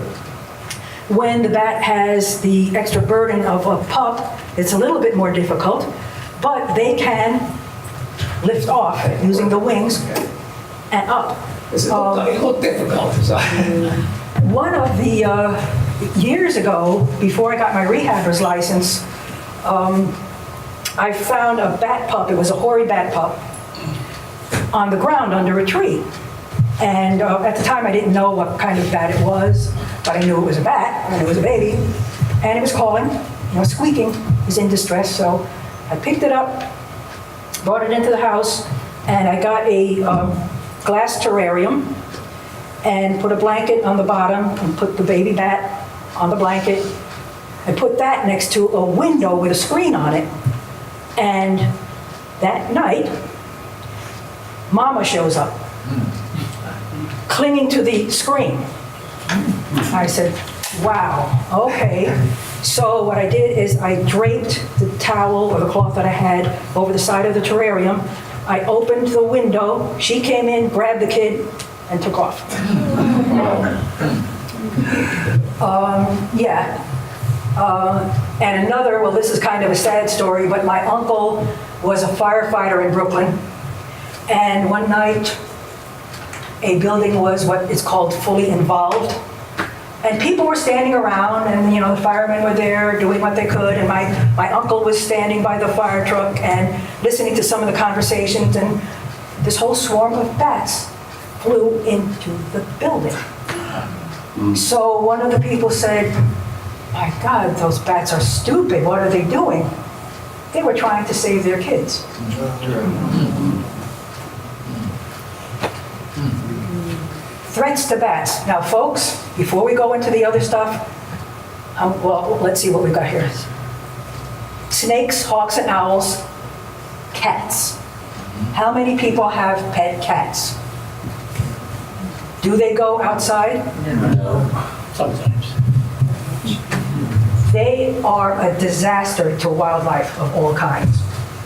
When the bat has the extra burden of a pup, it's a little bit more difficult, but they can lift off using the wings and up. It looked difficult. So. One of the years ago, before I got my rehabber's license, I found a bat pup. It was a hoary bat pup on the ground under a tree. And at the time, I didn't know what kind of bat it was, but I knew it was a bat, and it was a baby. And it was calling, squeaking. It was in distress, so I picked it up, brought it into the house, and I got a glass terrarium and put a blanket on the bottom and put the baby bat on the blanket. I put that next to a window with a screen on it. And that night, Mama shows up, clinging to the screen. I said, wow, okay. So what I did is I draped the towel or the cloth that I had over the side of the terrarium. I opened the window. She came in, grabbed the kid, and took off. And another, well, this is kind of a sad story, but my uncle was a firefighter in Brooklyn. And one night, a building was what is called fully involved. And people were standing around, and the firemen were there doing what they could, and my uncle was standing by the fire truck and listening to some of the conversations, and this whole swarm of bats flew into the building. So one of the people said, "My God, those bats are stupid. What are they doing?" They were trying to save their kids. Threats to bats. Now, folks, before we go into the other stuff, well, let's see what we've got here. Snakes, hawks, and owls, cats. How many people have pet cats? Do they go outside? Sometimes. They are a disaster to wildlife of all kinds.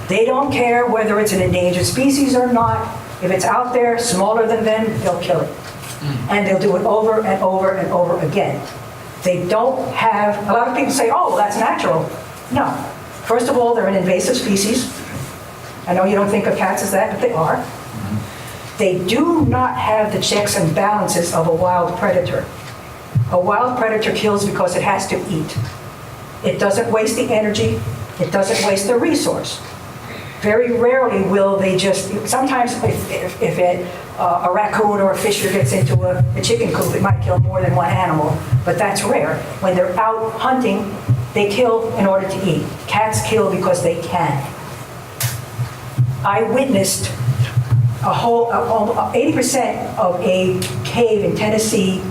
They don't care whether it's an endangered species or not. If it's out there, smaller than them, they'll kill it. And they'll do it over and over and over again. They don't have, a lot of people say, oh, well, that's natural. No. First of all, they're an invasive species. I know you don't think of cats as that, but they are. They do not have the checks and balances of a wild predator. A wild predator kills because it has to eat. It doesn't waste the energy. It doesn't waste the resource. Very rarely will they just, sometimes if a raccoon or a fisher gets into a chicken coop, it might kill more than one animal, but that's rare. When they're out hunting, they kill in order to eat. Cats kill because they can. I witnessed 80% of a cave in Tennessee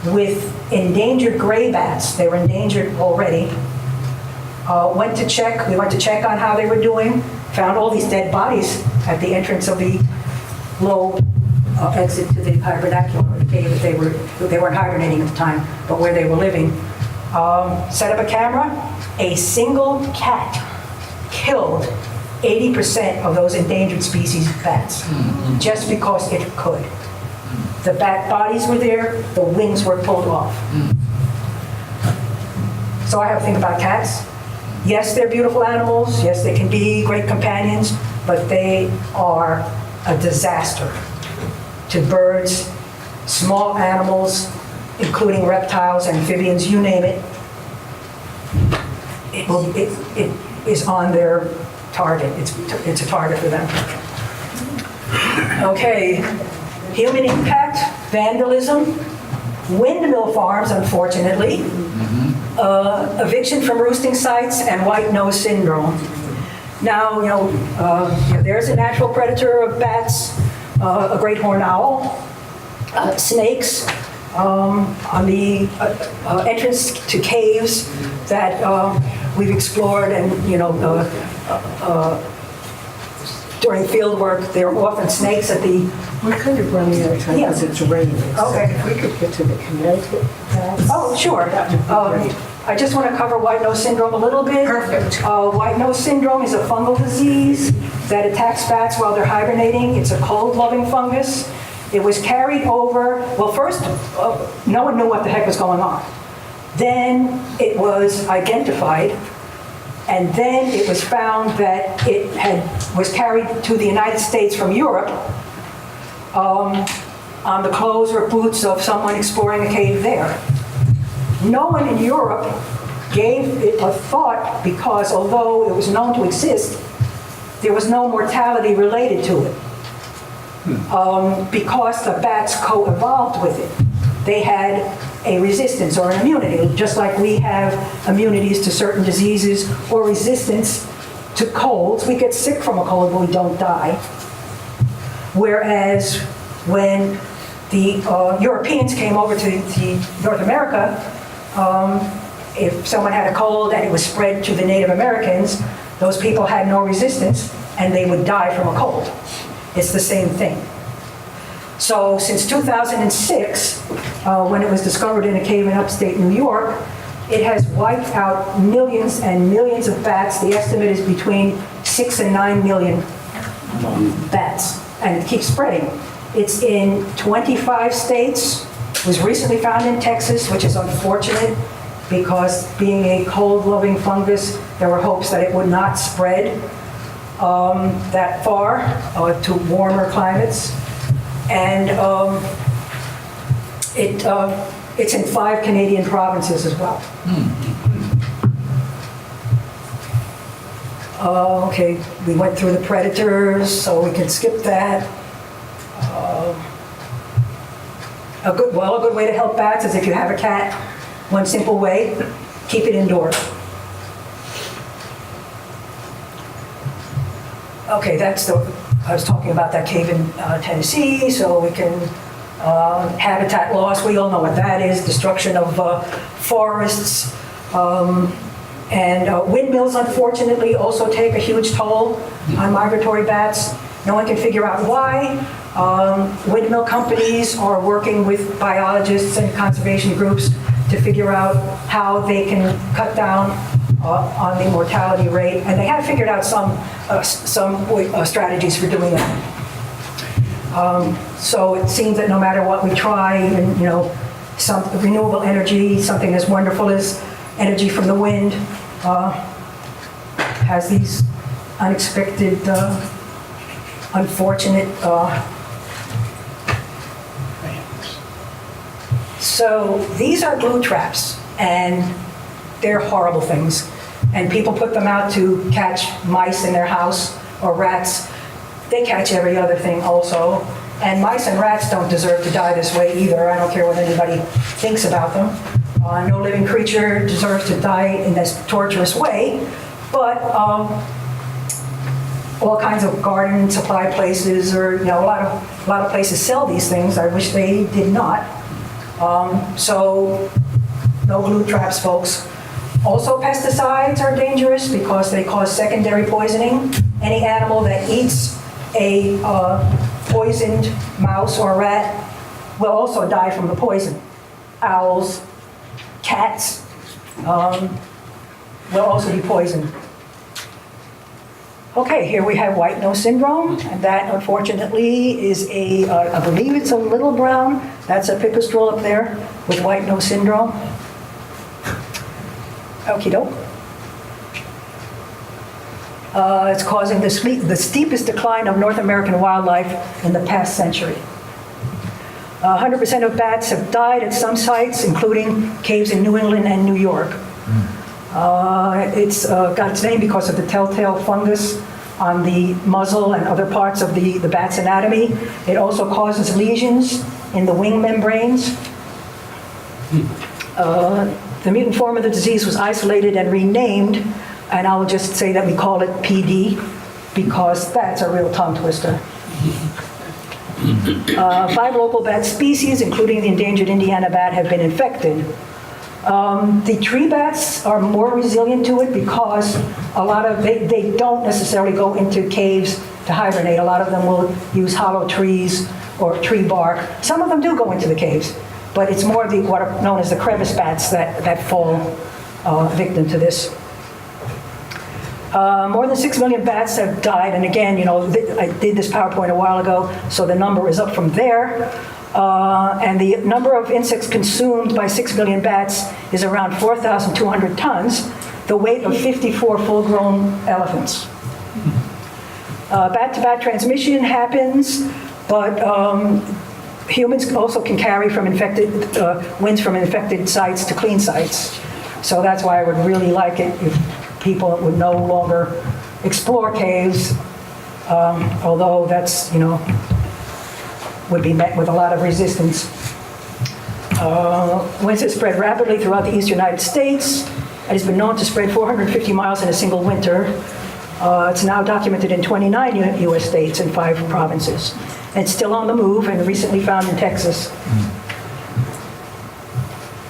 with endangered gray bats. They were endangered already. We went to check on how they were doing, found all these dead bodies at the entrance of the low exit to the hibernaculum, or the cave that they weren't hibernating at the time, but where they were living. Set up a camera. A single cat killed 80% of those endangered species bats, just because it could. The bat bodies were there, the wings were pulled off. So I have to think about cats. Yes, they're beautiful animals. Yes, they can be great companions, but they are a disaster to birds, small animals, including reptiles, amphibians, you name it. It is on their target. It's a target for them. Okay, human impact, vandalism, windmill farms, unfortunately, eviction from roosting sites, and Wino Syndrome. Now, there's a natural predator of bats, a great horned owl, snakes, on the entrance to caves that we've explored, and during field work, there are often snakes at the. We're kind of running out of time because it's raining. Okay. If we could get to the Connecticut. Oh, sure. I just want to cover Wino Syndrome a little bit. Perfect. Wino Syndrome is a fungal disease that attacks bats while they're hibernating. It's a cold-loving fungus. It was carried over, well, first, no one knew what the heck was going on. Then it was identified, and then it was found that it was carried to the United States from Europe on the clothes or boots of someone exploring a cave there. No one in Europe gave it a thought because although it was known to exist, there was no mortality related to it. Because the bats co-evolved with it. They had a resistance or an immunity, just like we have immunities to certain diseases or resistance to colds. We get sick from a cold, but we don't die. Whereas when the Europeans came over to North America, if someone had a cold and it was spread to the Native Americans, those people had no resistance and they would die from a cold. It's the same thing. So since 2006, when it was discovered in a cave in upstate New York, it has wiped out millions and millions of bats. The estimate is between 6 and 9 million bats, and it keeps spreading. It's in 25 states. It was recently found in Texas, which is unfortunate because being a cold-loving fungus, there were hopes that it would not spread that far to warmer climates. And it's in 5 Canadian provinces as well. Okay, we went through the predators, so we can skip that. A good way to help bats is if you have a cat, one simple way, keep it indoors. Okay, I was talking about that cave in Tennessee, so we can, habitat loss, we all know what that is, destruction of forests. And windmills, unfortunately, also take a huge toll on migratory bats. No one can figure out why. Windmill companies are working with biologists and conservation groups to figure out how they can cut down on the mortality rate, and they have figured out some strategies for doing that. So it seems that no matter what we try, and some renewable energy, something as wonderful as energy from the wind, has these unexpected, unfortunate. So these are glue traps, and they're horrible things. And people put them out to catch mice in their house or rats. They catch every other thing also. And mice and rats don't deserve to die this way either. I don't care what anybody thinks about them. No living creature deserves to die in this torturous way. But all kinds of garden supply places, or a lot of places sell these things. I wish they did not. So no glue traps, folks. Also, pesticides are dangerous because they cause secondary poisoning. Any animal that eats a poisoned mouse or rat will also die from the poison. Owls, cats will also be poisoned. Okay, here we have Wino Syndrome, and that unfortunately is I believe it's a little brown. That's a Pipistrelle up there with Wino Syndrome. Okie doke. It's causing the steepest decline of North American wildlife in the past century. 100% of bats have died at some sites, including caves in New England and New York. It's got its name because of the telltale fungus on the muzzle and other parts of the bat's anatomy. It also causes lesions in the wing membranes. The mutant form of the disease was isolated and renamed, and I'll just say that we call it PD because that's a real tongue twister. 5 local bat species, including the endangered Indiana bat, have been infected. The tree bats are more resilient to it because they don't necessarily go into caves to hibernate. A lot of them will use hollow trees or tree bark. Some of them do go into the caves, but it's more of what are known as the crevice bats that fall victim to this. More than 6 million bats have died, and again, I did this PowerPoint a while ago, so the number is up from there. And the number of insects consumed by 6 million bats is around 4,200 tons, the weight of 54 full-grown elephants. Bat-to-bat transmission happens, but humans also can carry from winds from infected sites to clean sites. So that's why I would really like it if people would no longer explore caves, although that's, would be met with a lot of resistance. Winds have spread rapidly throughout the eastern United States. It has been known to spread 450 miles in a single winter. It's now documented in 29 U.S. states and 5 provinces. And it's still on the move and recently found in Texas.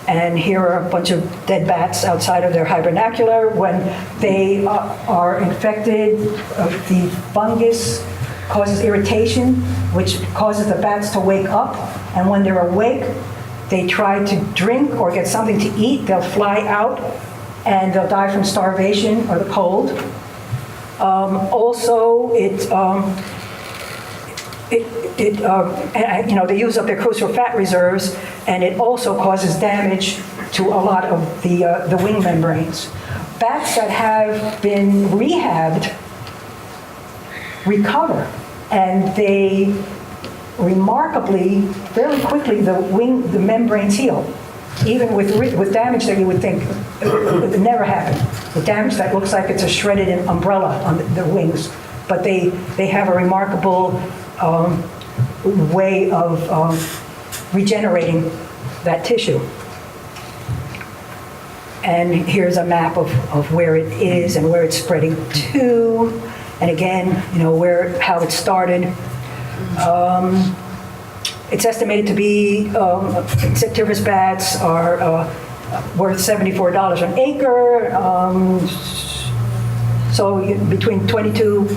And here are a bunch of dead bats outside of their hibernacular. When they are infected, the fungus causes irritation, which causes the bats to wake up. And when they're awake, they try to drink or get something to eat. They'll fly out and they'll die from starvation or the cold. Also, they use up their crucial fat reserves, and it also causes damage to a lot of the wing membranes. Bats that have been rehabbed recover, and they remarkably, fairly quickly, the membranes heal. Even with damage that you would think it would never happen. The damage that looks like it's a shredded umbrella on the wings. But they have a remarkable way of regenerating that tissue. And here's a map of where it is and where it's spreading to. And again, how it started. It's estimated to be insectivorous bats are worth $74 an acre. So between $22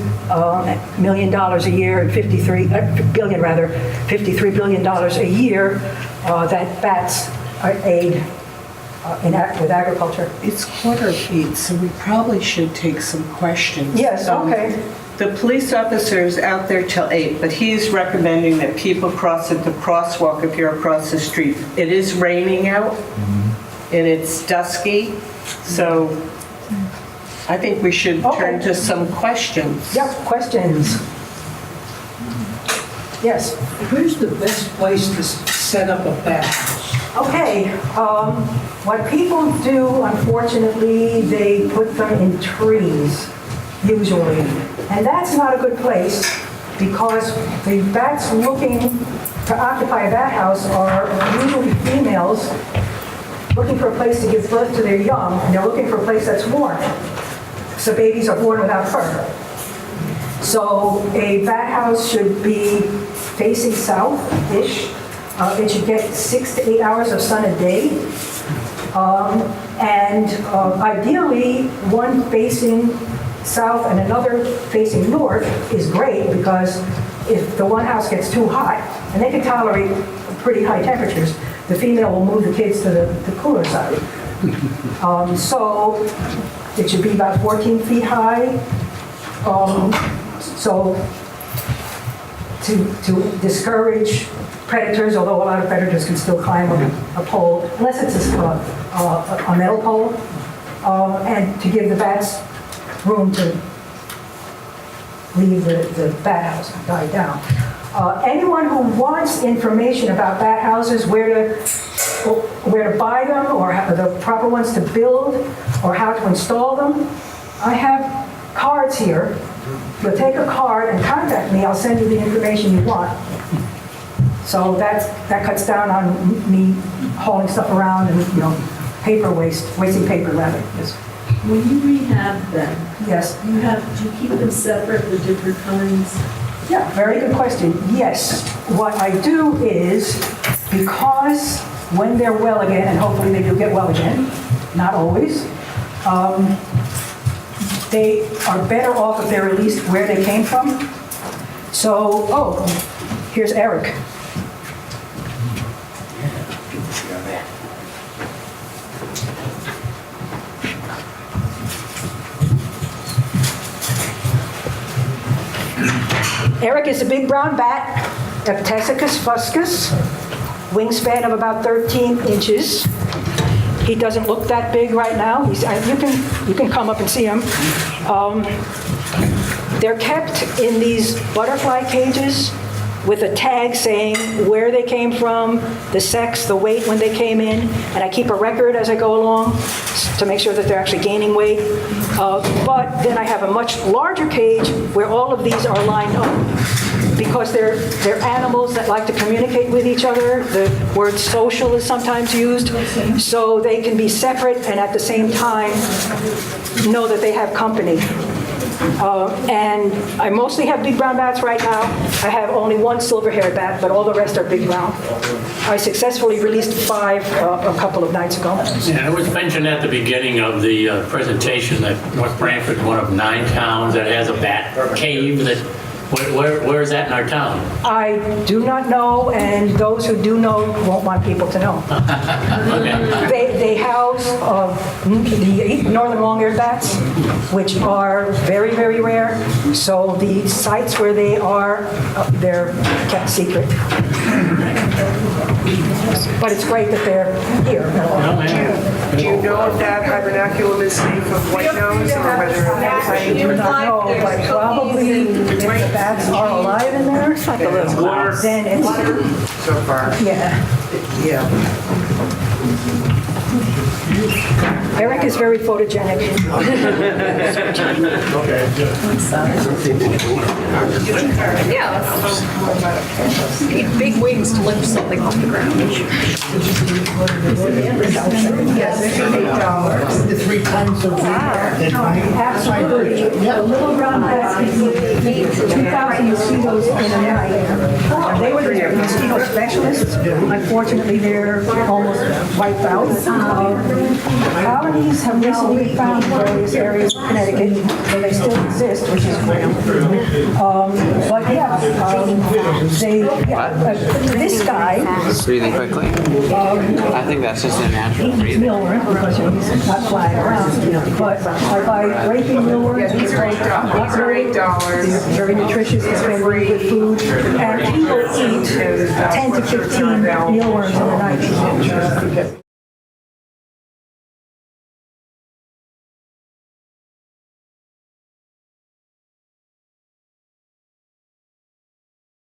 million a year and $53 billion a year that bats aid with agriculture. It's 8:15, so we probably should take some questions. Yes, okay. The police officer is out there till 8, but he's recommending that people cross at the crosswalk if you're across the street. It is raining out, and it's dusky, so I think we should turn to some questions. Yep, questions. Yes. Where's the best place to set up a bat house? Okay, what people do, unfortunately, they put them in trees, usually. And that's not a good place because the bats looking to occupy a bat house are usually females looking for a place to give birth to their young, and they're looking for a place that's warm. So babies are born without fur. So a bat house should be facing south-ish. It should get 6 to 8 hours of sun a day. Ideally, one facing south and another facing north is great because if the one house gets too hot, and they can tolerate pretty high temperatures, the female will move the kids to the cooler side. So it should be about 14 feet high. So to discourage predators, although a lot of predators can still climb a pole, unless it's a metal pole, and to give the bats room to leave the bat house and die down. Anyone who wants information about bat houses, where to buy them, or the proper ones to build, or how to install them, I have cards here. You'll take a card and contact me. I'll send you the information you want. So that cuts down on me hauling stuff around and paper wasting paper rather. Yes. When you rehab them, Yes. do you keep them separate, the different kinds? Yeah, very good question. Yes. What I do is, because when they're well again, and hopefully they do get well again, not always, they are better off if they're released where they came from. So, here's Eric. Eric is a big brown bat, Eptesicus fuscus, wingspan of about 13 inches. He doesn't look that big right now. You can come up and see him. They're kept in these butterfly cages with a tag saying where they came from, the sex, the weight when they came in, and I keep a record as I go along to make sure that they're actually gaining weight. But then I have a much larger cage where all of these are lined up because they're animals that like to communicate with each other. The word social is sometimes used, so they can be separate and at the same time know that they have company. And I mostly have big brown bats right now. I have only one silver-haired bat, but all the rest are big brown. I successfully released 5 a couple of nights ago. Yeah, it was mentioned at the beginning of the presentation that North Branford is one of 9 towns that has a bat cave. Where is that in our town? I do not know, and those who do know won't want people to know. They house the northern long-eared bats, which are very, very rare. So the sites where they are, they're kept secret. But it's great that they're here. Do you know if that hibernaculum is safe of white nose or whether I do not know, but probably if the bats are alive in there, then it's, so far? yeah. Yeah. Eric is very photogenic. Big wings to lift something off the ground. Yes, $8. The 3 tons of Absolutely. A little brown bat can eat 2,000 mosquitoes in a night. They were the mosquito specialists. Unfortunately, they're almost wiped out. Colonies have recently been found in various areas of Connecticut, so they still exist, which is great. But yeah, this guy. Breathing quickly. I think that's just a natural breathing. Mealworm, because he's not flying around, but by breaking mealworms, These are $8. very nutritious, it's very good food, and people eat 10 to 15 mealworms in a night.